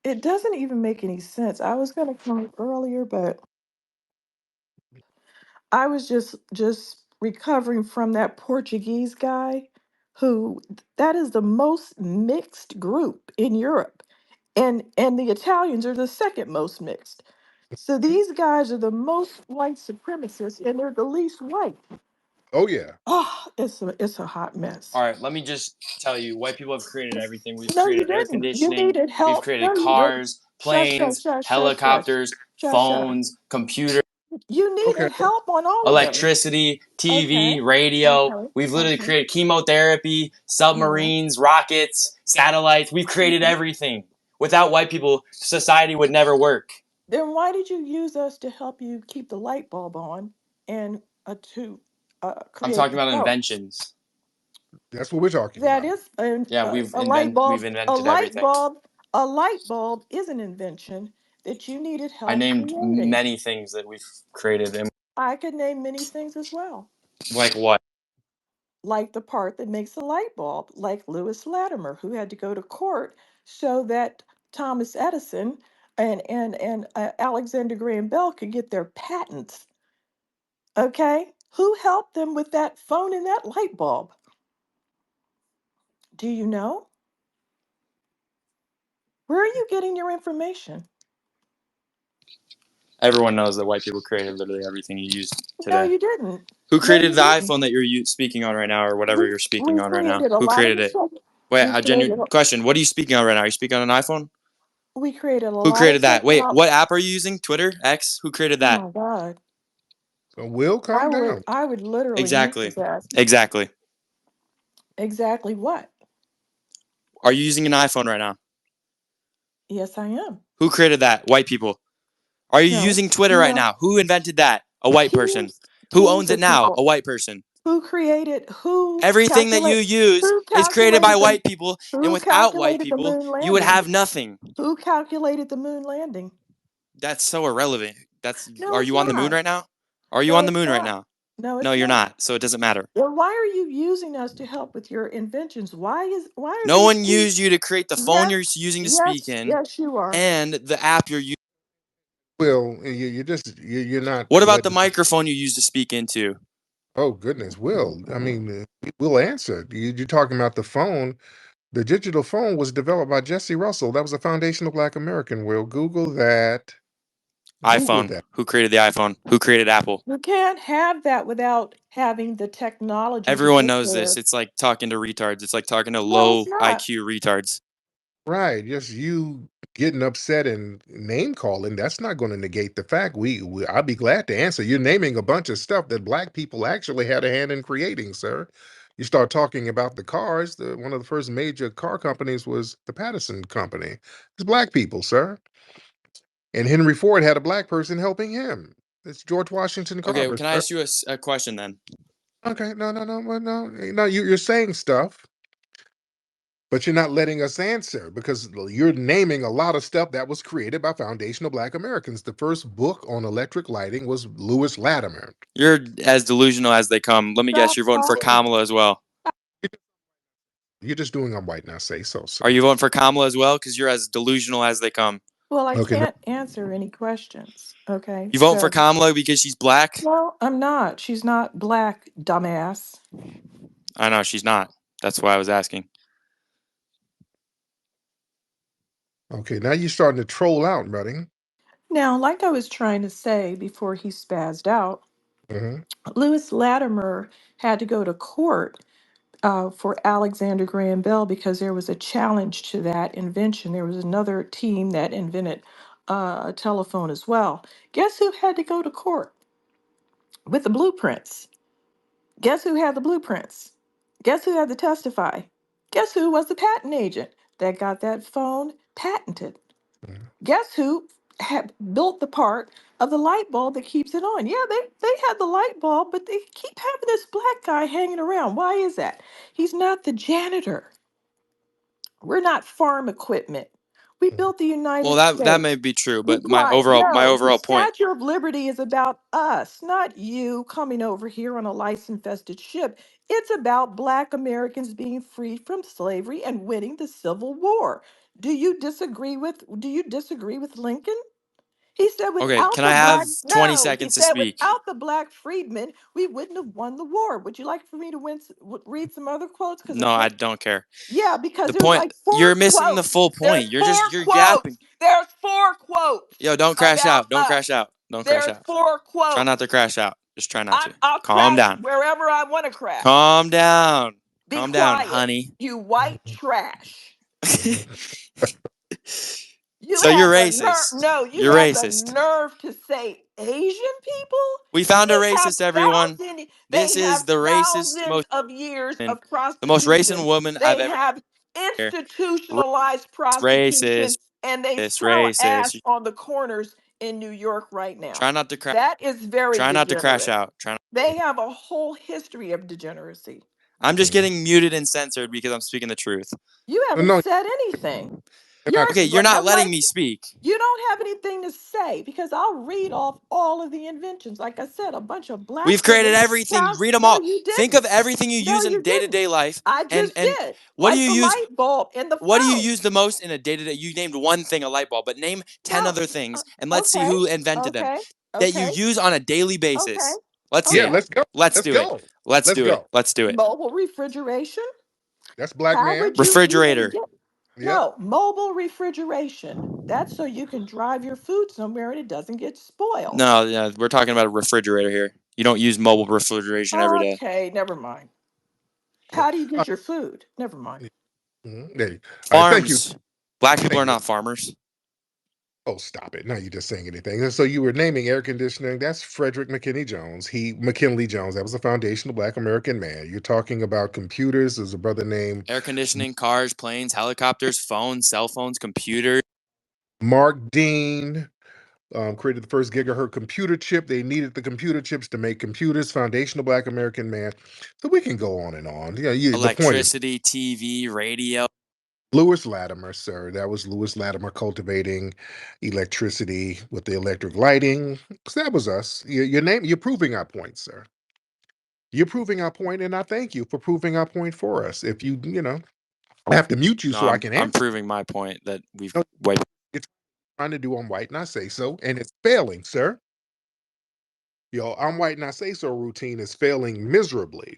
it doesn't even make any sense. I was gonna come earlier, but I was just recovering from that Portuguese guy who that is the most mixed group in Europe. And the Italians are the second most mixed. So these guys are the most white supremacists and they're the least white. Oh yeah. Oh, it's a hot mess. All right, let me just tell you, white people have created everything. We've No, you created air didn't. You conditioning, needed we've help. created No, you didn't. cars, Shush, shush, planes, shush, shush, shush, helicopters, shush, shush. phones, computers, You Okay. needed help on all of those. electricity, Okay. TV, radio. Okay. We've literally Okay. created chemotherapy, Yeah. submarines, rockets, satellites. We've created Mhm. everything. Without white people, society would never work. Then why did you use us to help you keep the light bulb on and to I'm create talking the about show? inventions. That's what we're talking That about. is Yeah, a light we've bulb. A invented light everything. bulb. A light bulb is an invention that you needed I help named creating. many things that we've created. And I could name many things as well. like what? Like the part that makes a light bulb, like Lewis Latimer, who had to go to court so that Thomas Edison and Alexander Graham Bell could get their patents. Okay, who helped them with that phone and that light bulb? Do you know? Where are you getting your information? Everyone knows that white people created literally everything you use No, today. you didn't. Who No, created you the didn't. iPhone that you're speaking on right now, or whatever We you're speaking we on right now? created a Who lot of created it? stuff. Wait, We a created genuine question. What are you speaking on right now? Are you speaking on an iPhone? we created a Who lot of created that? Wait, technology. what app are you using? Twitter? X? Who created Oh that? my God. So Will, calm down. I would literally Exactly. use that. Exactly. Exactly what? Are you using an iPhone right now? Yes, I am. Who created that? White people. Are you No, using Twitter right no. now? Who invented that? A white person. Who Teams owns it of now? A people white person. Everything that you use who is created by calculated the white people, and who without white calculated the people, moon you would landing? have nothing. Who calculated the moon landing? That's so irrelevant. No, Are it's you on the moon not. right now? Are you No, on the it's moon right not. now? No, No, it's you're not. not. So it doesn't matter. Then why are you using us to help with your inventions? Why are No these one two? used you to create the phone Yes, you're using to speak yes, in yes, you are. and the app you're using. Will, you're not What about the letting. microphone you use to speak into? Oh goodness, Will. I mean, we'll answer. You're talking about the phone. The digital phone was developed by Jesse Russell. That was a foundational Black American. Will Google that. Google iPhone. that. Who created the iPhone? Who created Apple? You can't have that without having the technology to Everyone get knows this. there. It's like talking to retards. It's like talking to No, it's low not. IQ retards. Right. Just you getting upset and name calling. That's not going to negate the fact. I'd be glad to answer. You're naming a bunch of stuff that Black people actually had a hand in creating, sir. You start talking about the cars. One of the first major car companies was the Patterson Company. It's Black people, sir. And Henry Ford had a Black person helping him. It's George Washington Okay, Carver, can I sir. ask you a question then? Okay, no. You're saying stuff, but you're not letting us answer because you're naming a lot of stuff that was created by foundational Black Americans. The first book on electric lighting was Lewis Latimer. You're as delusional as they come. Let me guess, Stop you're voting for talking. Kamala as well. You're just doing I'm white now. Say so, Are sir. you voting for Kamala as well? Because you're as delusional as they come. Well, I Okay, no, can't answer any questions. Okay, You voting for so Kamala because she's black? no, I'm not. She's not black, dumbass. I know she's not. That's why I was asking. okay. Now you're starting to troll out, buddy. Now, like I was trying to say before he spazzed out, Mhm. Lewis Latimer had to go to court for Alexander Graham Bell because there was a challenge to that invention. There was another team that invented a telephone as well. Guess who had to go to court with the blueprints? Guess who had the blueprints? Guess who had to testify? Guess who was the patent agent that got that phone patented? Mhm. Guess who had built the part of the light bulb that keeps it on? Yeah, they had the light bulb, but they keep having this black guy hanging around. Why is that? He's not the janitor. We're not farm equipment. We built the Well, United that may States. be true, Be but quiet. my No, the overall point. Statue of Liberty is about us, not you coming over here on a lice-infested ship. It's about Black Americans being freed from slavery and winning the Civil War. Do you disagree with Lincoln? He said Okay, without can I the have black, 20 no, he seconds to said speak? without the black freedmen, we wouldn't have won the war. Would you like for me to read some other quotes? Because I No, I think, don't care. yeah, because The there's point, like four you're missing the quotes. full There's point. four You're yapping. quotes. There's four quotes Yo, don't crash about out. Don't us. crash out. Don't crash There's out. four Try not quotes. to crash out. Just try not to. I'll Calm crash down. wherever I want to crash. Calm down. Be Calm down, quiet, honey. you white trash. You So you're have the nerve. racist. No, you You're have the racist. nerve to say Asian people. We found a They have racist, everyone. This they is have the racist, thousands of years of the most racist prostitution. woman I've They ever have heard. institutionalized Racist, prostitution, and they sell racist. ass on the corners in New York right now. Try not to crash. That is very Try not to crash degenerate. out. They have a whole history of degeneracy. I'm just getting muted and censored because I'm speaking the truth. You haven't No, said anything. you're not. Okay, you're not I'm letting like, me speak. you don't have anything to say because I'll read off all of the inventions. Like I said, a bunch of black We've created women. everything. Read them No, all. you Think of didn't. everything you No, use in you didn't. day-to-day life. I just And did. what do Like you the use? light bulb and the What do you phone. use the most in a day-to-day? You named one thing, a light bulb, but name 10 No. other things and let's see Okay. who invented them Okay. that you Okay. use on a daily Okay. basis. Let's see Yeah, it. Okay. let's go. Let's Let's do it. go. Let's Let's do it. go. Let's do it. Mobile refrigeration. That's black How man. would you even Refrigerator. get? Yep. No, mobile refrigeration. That's so you can drive your food somewhere and it doesn't get spoiled. No, yeah, we're talking about a refrigerator here. You don't use mobile refrigeration every day. Okay, never mind. Yeah. How do you get your food? Never mind. There you. All right. Thank you. Farms. Black people Thank are you. not farmers. Oh, stop it. Now you're just saying anything. And so you were naming air conditioning. That's Frederick McKinney Jones. McKinley Jones. That was a foundational Black American man. You're talking about computers. There's a brother named Air conditioning, cars, planes, helicopters, phones, cell phones, computers. Mark Dean. Created the first gigahertz computer chip. They needed the computer chips to make computers. Foundational Black American man. So we can go on and on. Yeah, the point is Electricity, TV, radio. Lewis Latimer, sir. That was Lewis Latimer cultivating electricity with the electric lighting. So that was us. You're proving our point, sir. You're proving our point, and I thank you for proving our point for us. If I have to mute you No, so I can I'm answer. proving my point that we've No, wiped. it's trying to do I'm white and I say so, and it's failing, sir. I'm white and I say so routine is failing miserably.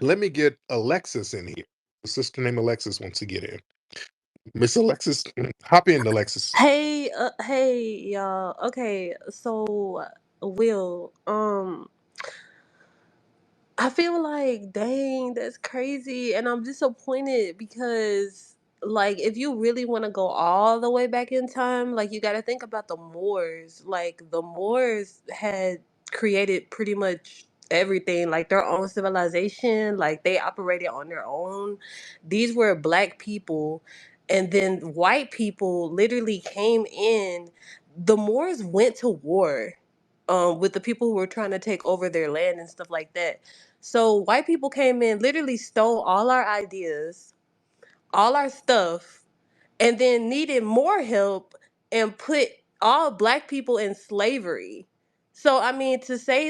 Let me get Alexis in here. The sister named Alexis wants to get in. Miss Alexis, hop in, Alexis. Hey, y'all. Okay, so Will, I feel like, dang, that's crazy, and I'm disappointed because, like, if you really want to go all the way back in time, like, you got to think about the Moors. Like, the Moors had created pretty much everything, like their own civilization. Like, they operated on their own. These were black people, and then white people literally came in. The Moors went to war. With the people who were trying to take over their land and stuff like that. So white people came in, literally stole all our ideas, all our stuff, and then needed more help and put all black people in slavery. So I mean, to say,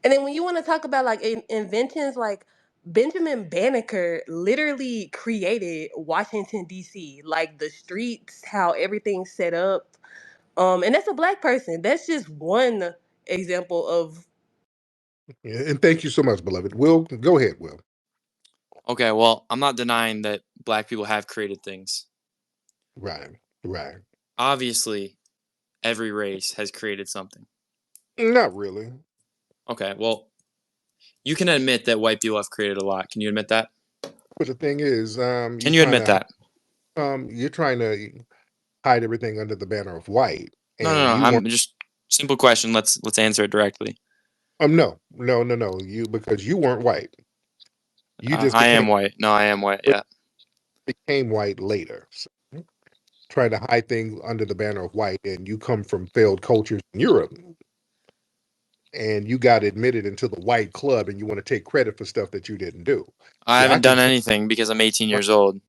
and then when you want to talk about like inventions, like Benjamin Banneker literally created Washington D.C., like the streets, how everything's set up. And that's a black person. That's just one example of. And thank you so much, beloved. Will, go ahead, Will. Okay, well, I'm not denying that black people have created things. Right. Right. Obviously, every race has created something. Not really. Okay, well, you can admit that white people have created a lot. Can you admit that? But the thing is, Can you admit that? you're trying to hide everything under the banner of white, No, and you I'm want just simple question. Let's answer it directly. no, because you weren't white. You just I am white. No, I am white. Yeah. became white later. So, trying to hide things under the banner of white, and you come from failed cultures in Europe, and you got admitted into the white club, and you want to take credit for stuff that you didn't do. I See, I haven't can done anything because I'm 18 years old.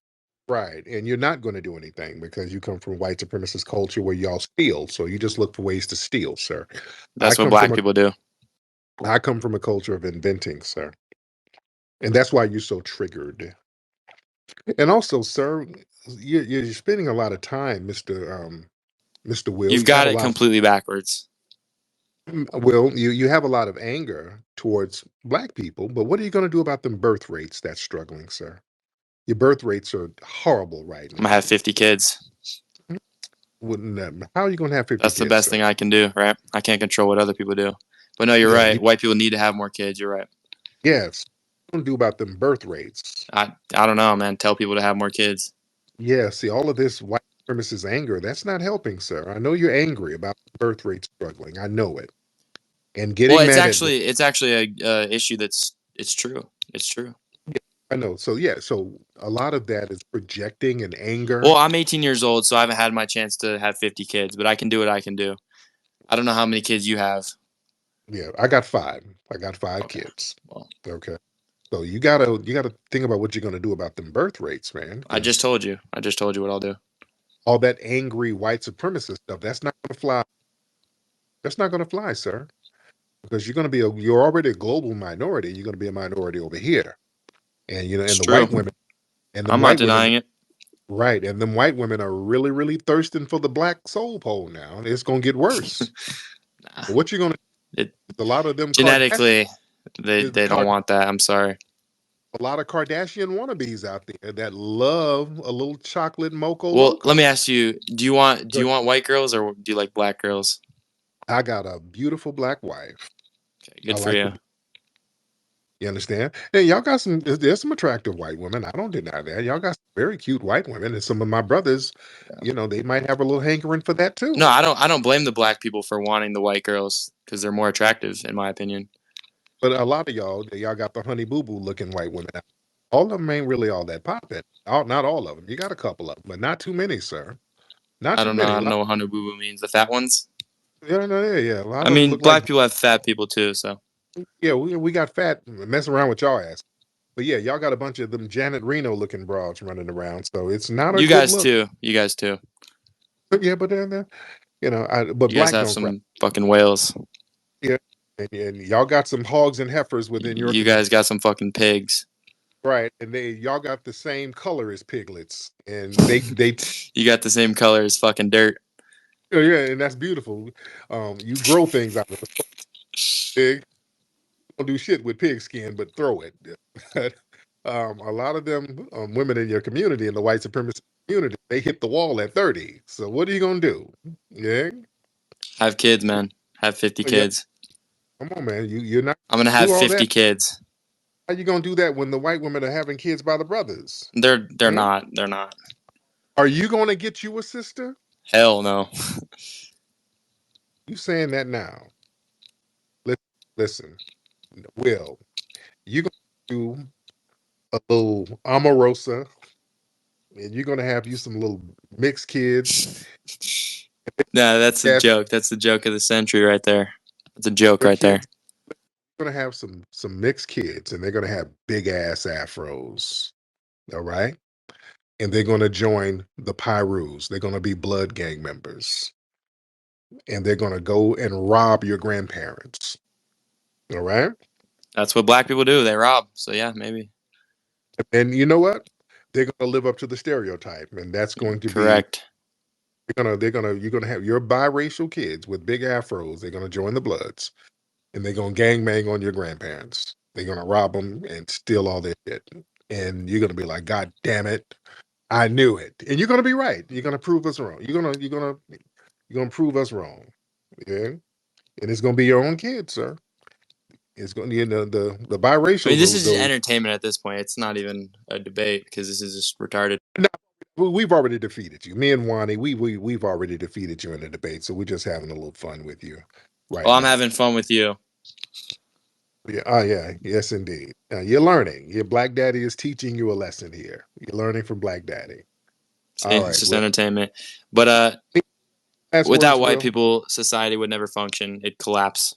right, and you're not going to do anything because you come from white supremacist culture where y'all steal. So you just look for ways to steal, sir. I That's what come black from people do. I come from a culture of inventing, sir, and that's why you're so triggered. And also, sir, you're spending a lot of time, Mr. Will. You've You have got a it lot of completely backwards. Will, you have a lot of anger towards black people, but what are you going to do about them birth rates that's struggling, sir? Your birth rates are horrible right I'm now. gonna have 50 kids. How are you going to have 50 That's the kids, best sir? thing I can do, right? I can't control what other people do. But no, you're Yeah, right. White people need to have more kids. You're right. yes. What are you going to do about them birth rates? I don't know, man. Tell people to have more kids. Yeah, see, all of this white supremacist anger, that's not helping, sir. I know you're angry about birth rates struggling. I know it. And Well, getting it's mad at actually a issue it's true. It's true. I know. So yeah, so a lot of that is projecting and Well, anger. I'm 18 years old, so I haven't had my chance to have 50 kids, but I can do what I can do. I don't know how many kids you have. Yeah, I got five. I got five Okay. kids. Well, Okay. So you gotta think about what you're gonna do about them birth rates, man. I just Because told you. I just told you what I'll do. all that angry white supremacist stuff, that's not gonna fly. That's not gonna fly, sir. Because you're already a global minority. You're gonna be a minority over here. And It's and the true. white women and them I'm not white women, denying it. right, and them white women are really, really thirsting for the black soul pole now. It's gonna get worse. Nah. What you gonna It a lot of them genetically Kardashian, they don't want that. I'm sorry. a lot of Kardashian wannabes out there that love a little chocolate moco Well, let me loco. ask you, do you want white girls or do you like black girls? I got a beautiful black wife. Okay, I good for like you. the you understand? And y'all got there's some attractive white women. I don't deny that. Y'all got some very cute white women. And some of my brothers, they might have a little hankering for that too. No, I don't blame the black people for wanting the white girls because they're more attractive, in my opinion. But a lot of y'all got the honey boo boo looking white women. All of them ain't really all that popping. Not all of them. You got a couple of them, but not too many, sir. Not I too don't know. many. I don't know what Hanu Boo Boo means. The fat ones. Yeah, no, yeah. A lot I of them mean, look like black people have fat people too. So yeah. We got fat messing around with y'all ass. But yeah, y'all got a bunch of them Janet Reno looking broads running around, so it's not a you good guys look. too. You guys too. But yeah, but then but You guys black have don't cry. some fucking whales. Yeah, and y'all got some hogs and heifers within your You community, guys got some fucking pigs. right? And y'all got the same color as piglets, and they You got the same color as fucking dirt. yeah, and that's beautiful. You grow things out of the pig. Don't do shit with pig skin, but throw it. A lot of them women in your community, in the white supremacist community, they hit the wall at 30. So what are you gonna do? Yeah, Have kids, man. Have 50 yeah. kids. Come on, man. You're not I'm gonna have do all 50 that. kids. How you gonna do that when the white women are having kids by the brothers? They're Hmm? not. They're not. Are you gonna get you a sister? Hell no. You saying that now? Listen, Will, you gonna do a little Omarosa, and you're gonna have you some little mixed kids. Nah, that's a Yes, joke. That's the joke of the century right there. That's a joke your right there. kids are gonna have some mixed kids, and they're gonna have big ass afros. All right, and they're gonna join the Pyrus. They're gonna be blood gang members, and they're gonna go and rob your grandparents. All right, That's what black people do. They rob. So yeah, maybe. and you know what? They're gonna live up to the stereotype, and that's going to be Correct. you're gonna have your biracial kids with big afros. They're gonna join the Bloods, and they're gonna gangbang on your grandparents. They're gonna rob them and steal all their shit, and you're gonna be like, God damn it! I knew it. And you're gonna be right. You're gonna prove us wrong. You're gonna prove us wrong. Yeah. And it's gonna be your own kids, sir. It's gonna be the I biracial mean, this is just those. entertainment at this point. It's not even a debate because this is just retarded. No, we've already defeated you. Me and Wani, we've already defeated you in the debate, so we're just having a little fun with you right Well, I'm now. having fun with you. Yeah, oh yeah, yes indeed. You're learning. Your Black Daddy is teaching you a lesson here. You're learning from Black Daddy. See, All it's right. just Well, entertainment. But last without words, white Will. people, society would never function. It'd collapse.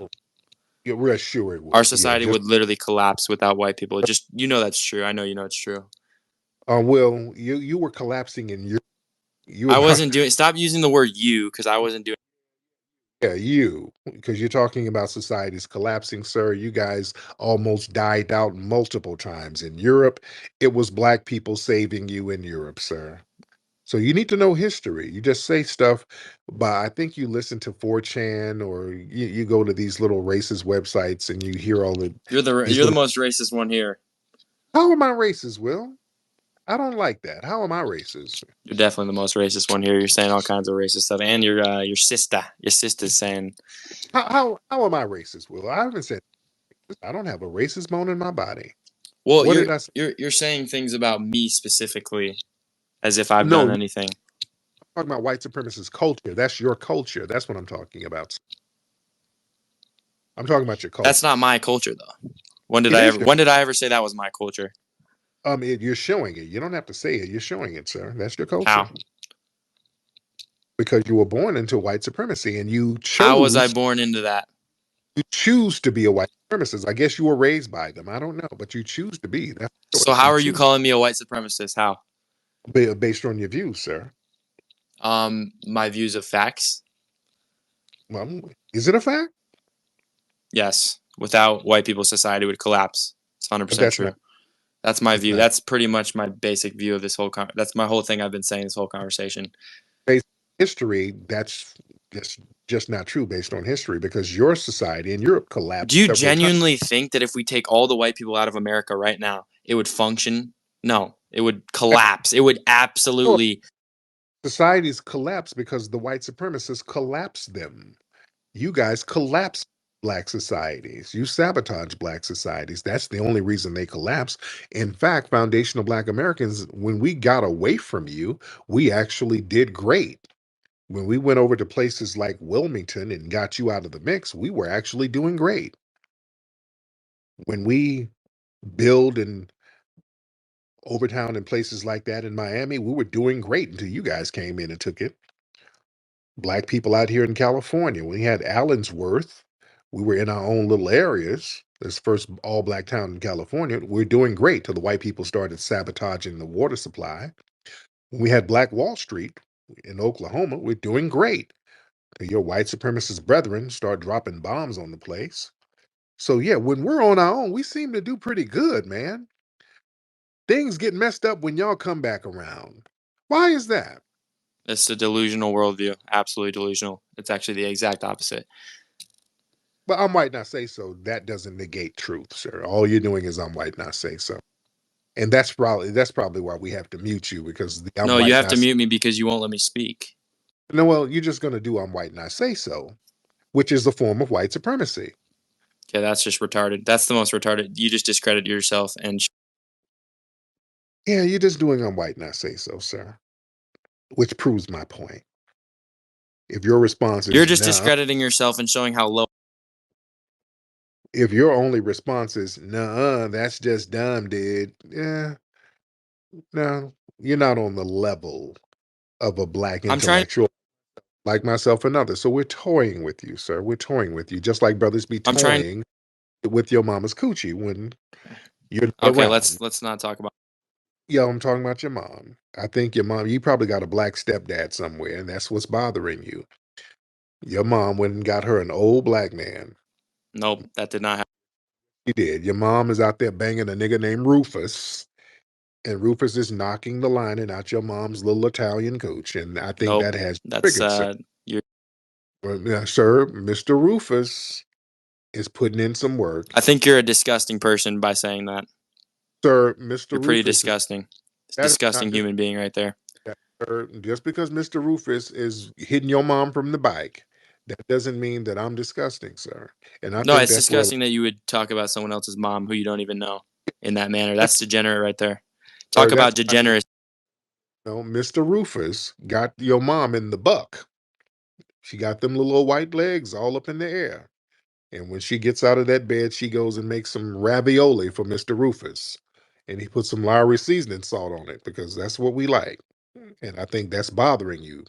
Yeah, we're sure it would. Our Yeah, society just would literally collapse without white people. Just that's true. I know you know it's true. Will, you were collapsing in your you were I about wasn't doing. Stop using the word "you" because I wasn't doing. yeah, you because you're talking about society's collapsing, sir. You guys almost died out multiple times in Europe. It was black people saving you in Europe, sir. So you need to know history. You just say stuff, but I think you listen to 4chan or you go to these little racist websites and you hear all the You're these the little. most racist one here. How am I racist, Will? I don't like that. How am I racist? You're definitely the most racist one here. You're saying all kinds of racist stuff, and your sister's saying. How am I racist, Will? I haven't said I don't have a racist bone in my body. Well, What did I say? you're saying things about me specifically as if I've No, done I'm anything. talking about white supremacist culture. That's your culture. That's what I'm talking about. I'm talking about your culture. That's not my culture, though. It is When did I ever say that was my culture? you're showing it. You don't have to say it. You're showing it, sir. That's your culture. How? Because you were born into white supremacy and How was I born into that? you choose to be a white supremacist. I guess you were raised by them. I don't know, but you choose to be. That's So choice. how You are you choose calling me a white supremacist? How? based on your views, sir. My views of facts. Well, is it a fact? Yes. Without white people, society would collapse. It's 100% That's true. not. That's my That's view. not That's pretty much my basic view of this whole. That's my whole thing. I've been saying this whole conversation. based on history. That's just not true based on history because your society in Europe Do collapsed you several times. genuinely think that if we take all the white people out of America right now, it would function? No, it would collapse. It would absolutely. Societies collapse because the white supremacists collapsed them. You guys collapse black societies. You sabotage black societies. That's the only reason they collapse. In fact, foundational black Americans, when we got away from you, we actually did great. When we went over to places like Wilmington and got you out of the mix, we were actually doing great. When we build in Overtown and places like that in Miami, we were doing great until you guys came in and took it. Black people out here in California, we had Allensworth. We were in our own little areas. This first all black town in California. We're doing great till the white people started sabotaging the water supply. When we had Black Wall Street in Oklahoma, we're doing great. Till your white supremacist brethren start dropping bombs on the place. So yeah, when we're on our own, we seem to do pretty good, man. Things get messed up when y'all come back around. Why is that? It's a delusional worldview. Absolutely delusional. It's actually the exact opposite. But I'm white, not say so. That doesn't negate truth, sir. All you're doing is I'm white, not say so. And that's probably why we have to mute you because the I'm No, you white, have to not say. mute me because you won't let me speak. No, well, you're just gonna do I'm white, not say so, which is a form of white supremacy. Okay, that's just retarded. That's the most retarded. You just discredit yourself and. Yeah, you're just doing I'm white, not say so, sir. Which proves my point. If your response You're is just nah, discrediting yourself and showing how low. if your only response is nah, that's just dumb, dude. Yeah, no, you're not on the level of a black I'm trying. intellectual like myself and others. So we're toying with you, sir. We're toying with you, just like brothers be I'm trying. toying with your mama's coochie when you're not Okay, around. let's not talk about. Yeah, I'm talking about your mom. I think your mom, you probably got a black stepdad somewhere, and that's what's bothering you. Your mom went and got her an old black man. Nope, that did not happen. She did. Your mom is out there banging a nigga named Rufus, and Rufus is knocking the lining out your mom's little Italian coach. And I think Nope, that has that's triggered, sir. you're. Well, yeah, sir, Mr. Rufus is putting in some work. I think you're a disgusting person by saying that. Sir, Mr. You're pretty Rufus is disgusting. disgusting human being right there. Just because Mr. Rufus is hitting your mom from the bike, that doesn't mean that I'm disgusting, sir. And I No, think it's that's where disgusting that you would talk about someone else's mom who you don't even know in that manner. That's degenerate right there. Talk about degeneracy. Mr. Rufus got your mom in the buck. She got them little white legs all up in the air. And when she gets out of that bed, she goes and makes some ravioli for Mr. Rufus. And he puts some Lowry seasoning salt on it because that's what we like. And I think that's bothering you.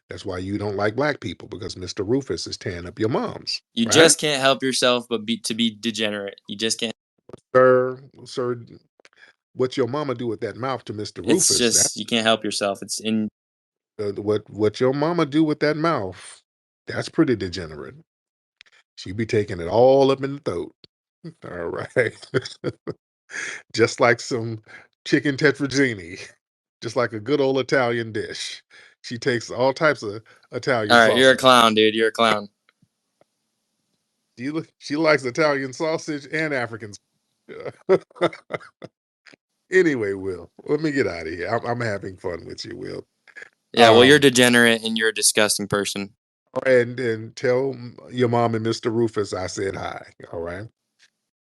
That's why you don't like black people, because Mr. Rufus is tearing up your moms. You right? just can't help yourself but to be degenerate. You just can't. Sir, what your mama do with that mouth to Mr. It's Rufus? just you can't help yourself. It's in What your mama do with that mouth, that's pretty degenerate. She be taking it all up in the throat. All right. Just like some chicken tetrazzini, just like a good old Italian dish. She takes all types of Italian all right. sausage. You're a clown, dude. You're a clown. She likes Italian sausage and African. Anyway, Will, let me get out of here. I'm having fun with you, Will. Yeah, well, you're degenerate and you're a disgusting person. And tell your mom and Mr. Rufus I said hi. All right.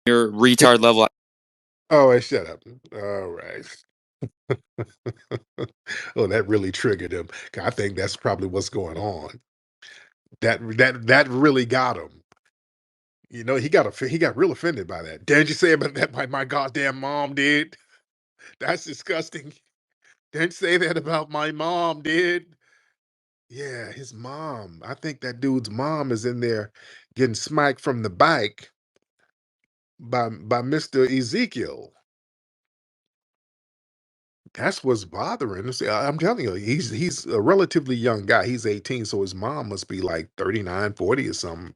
You're retard level. Oh, hey, shut up. All right. Oh, that really triggered him. I think that's probably what's going on. That really got him. You know, he got real offended by that. Didn't you say about that my goddamn mom did? That's disgusting. Didn't say that about my mom, did? Yeah, his mom. I think that dude's mom is in there getting smacked from the bike by Mr. Ezekiel. That's what's bothering him. See, I'm telling you, he's a relatively young guy. He's 18, so his mom must be like 39, 40 or something.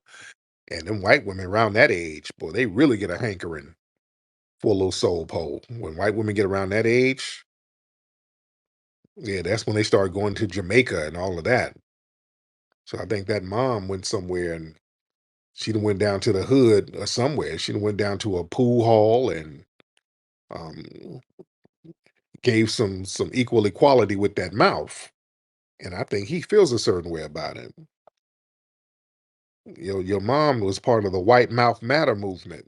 And them white women around that age, boy, they really get a hankering for a little soul pole. When white women get around that age, yeah, that's when they start going to Jamaica and all of that. So I think that mom went somewhere and she done went down to the hood or somewhere. She done went down to a pool hall and um, gave some equal equality with that mouth. And I think he feels a certain way about it. Your mom was part of the White Mouth Matter movement.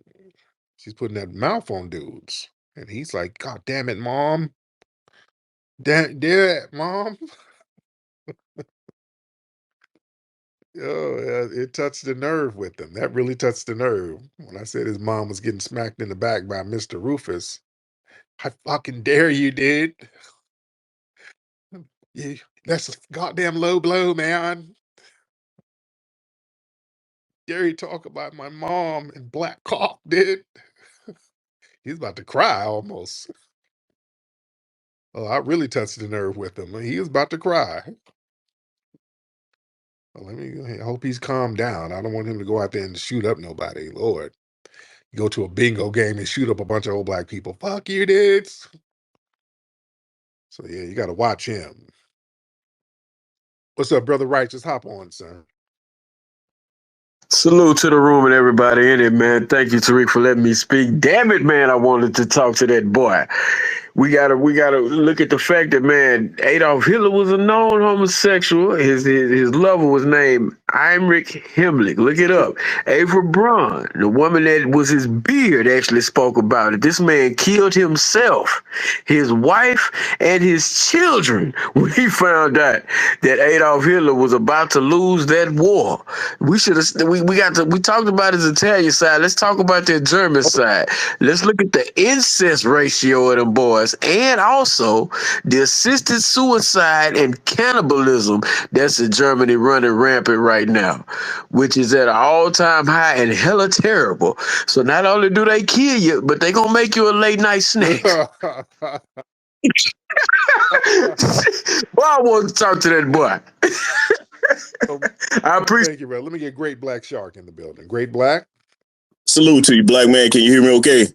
She's putting that mouth on dudes. And he's like, God damn it, mom. Damn it, mom. Oh, yeah, it touched the nerve with him. That really touched the nerve. When I said his mom was getting smacked in the back by Mr. Rufus, I fucking dare you, dude. That's a goddamn low blow, man. Dare you talk about my mom and black cock, dude. He's about to cry almost. Oh, I really touched the nerve with him. He was about to cry. Well, I hope he's calmed down. I don't want him to go out there and shoot up nobody. Lord. Go to a bingo game and shoot up a bunch of old black people. Fuck you, dudes. So yeah, you got to watch him. What's up, brother Righteous? Hop on, son. Salute to the room and everybody in it, man. Thank you, Tariq, for letting me speak. Damn it, man, I wanted to talk to that boy. We gotta look at the fact that, man, Adolf Hitler was a known homosexual. His lover was named Heinrich Himmlich. Look it up. Ava Braun, the woman that was his beard, actually spoke about it. This man killed himself, his wife, and his children when he found out that Adolf Hitler was about to lose that war. We should have. We talked about his Italian side. Let's talk about their German side. Let's look at the incest ratio of them boys, and also the assisted suicide and cannibalism that's in Germany running rampant right now, which is at an all-time high and hella terrible. So not only do they kill you, but they gonna make you a late night snack. Well, I want to talk to that boy. I appreciate. Thank you, bro. Let me get Great Black Shark in the building. Great Black. Salute to you, black man. Can you hear me okay?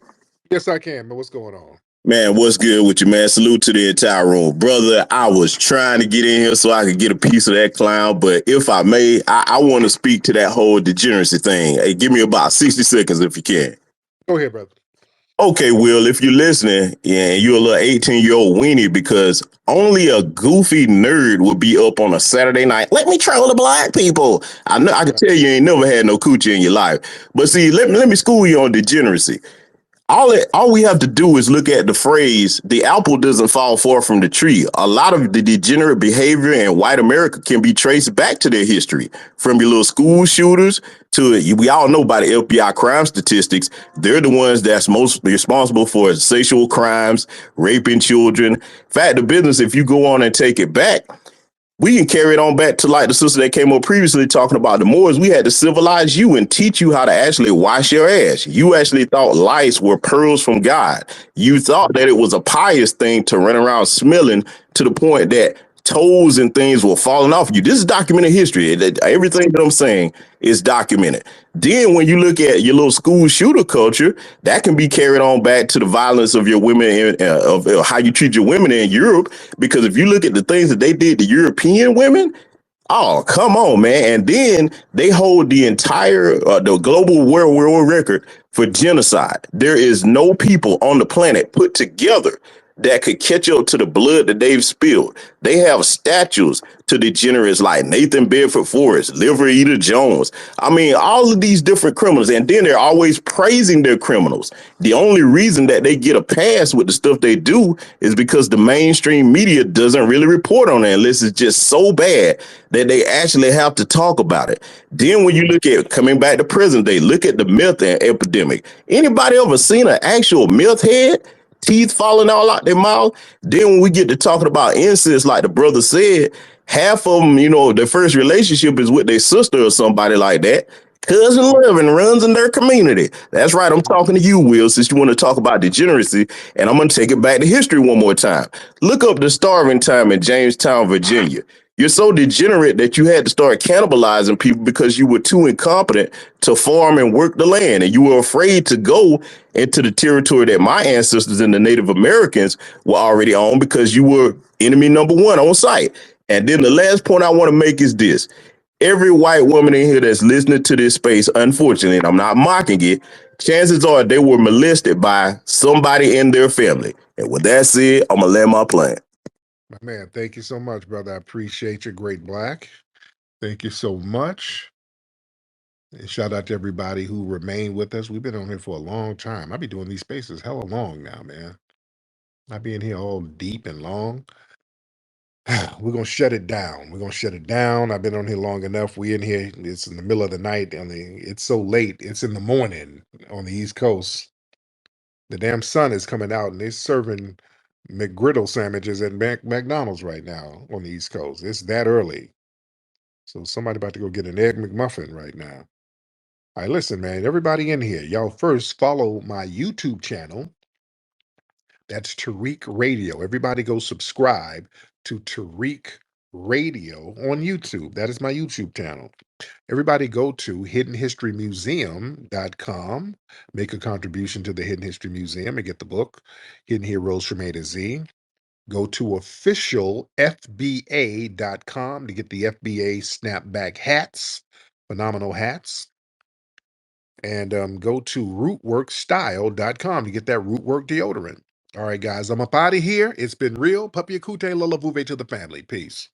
Yes, I can. But what's going on? Man, what's good with you, man? Salute to the entire room. Brother, I was trying to get in here so I could get a piece of that clown, but if I may, I want to speak to that whole degeneracy thing. Hey, give me about 60 seconds if you can. Go ahead, brother. Okay, Will, if you're listening, yeah, and you're a little 18-year-old weenie, because only a goofy nerd would be up on a Saturday night. Let me troll the black people. I know I can tell you ain't never had no coochie in your life. But see, let me school you on degeneracy. All we have to do is look at the phrase, the apple doesn't fall far from the tree. A lot of the degenerate behavior in white America can be traced back to their history. From your little school shooters to, we all know by the FBI crime statistics, they're the ones that's most responsible for sexual crimes, raping children. In fact, the business, if you go on and take it back, we can carry it on back to like the sister that came up previously talking about the Moors. We had to civilize you and teach you how to actually wash your ass. You actually thought lice were pearls from God. You thought that it was a pious thing to run around smelling to the point that toes and things were falling off you. This is documented history. Everything that I'm saying is documented. Then when you look at your little school shooter culture, that can be carried on back to the violence of your women, of how you treat your women in Europe. Because if you look at the things that they did to European women, oh, come on, man. And then they hold the entire, the global world record for genocide. There is no people on the planet put together that could catch up to the blood that they've spilled. They have statues to degenerates like Nathan Bedford Forrest, Liver Eater Jones. I mean, all of these different criminals, and then they're always praising their criminals. The only reason that they get a pass with the stuff they do is because the mainstream media doesn't really report on it unless it's just so bad that they actually have to talk about it. Then when you look at coming back to present day, look at the meth epidemic. Anybody ever seen an actual meth head? Teeth falling all out their mouth. Then when we get to talking about incest, like the brother said, half of them, their first relationship is with their sister or somebody like that. Cousin Levin runs in their community. That's right. I'm talking to you, Will, since you want to talk about degeneracy. And I'm going to take it back to history one more time. Look up the starving time in Jamestown, Virginia. You're so degenerate that you had to start cannibalizing people because you were too incompetent to farm and work the land. And you were afraid to go into the territory that my ancestors and the Native Americans were already on because you were enemy number one on site. And then the last point I want to make is this. Every white woman in here that's listening to this space, unfortunately, and I'm not mocking it, chances are they were molested by somebody in their family. And with that said, I'm going to land my plane. My man, thank you so much, brother. I appreciate you, Great Black. Thank you so much. And shout out to everybody who remained with us. We've been on here for a long time. I'll be doing these spaces hella long now, man. I'll be in here all deep and long. We're going to shut it down. We're going to shut it down. I've been on here long enough. We in here. It's in the middle of the night. It's so late. It's in the morning on the East Coast. The damn sun is coming out and they're serving McGriddle sandwiches at McDonald's right now on the East Coast. It's that early. So somebody about to go get an egg McMuffin right now. All right, listen, man, everybody in here, y'all first follow my YouTube channel. That's Tariq Radio. Everybody go subscribe to Tariq Radio on YouTube. That is my YouTube channel. Everybody go to hiddenhistorymuseum.com, make a contribution to the Hidden History Museum and get the book, Hidden Heroes from A to Z. Go to official FBA.com to get the FBA snapback hats, phenomenal hats. And go to rootworkstyle.com to get that rootwork deodorant. All right, guys, I'm up out of here. It's been real. Puppy Akute, Lula Vuve to the family. Peace.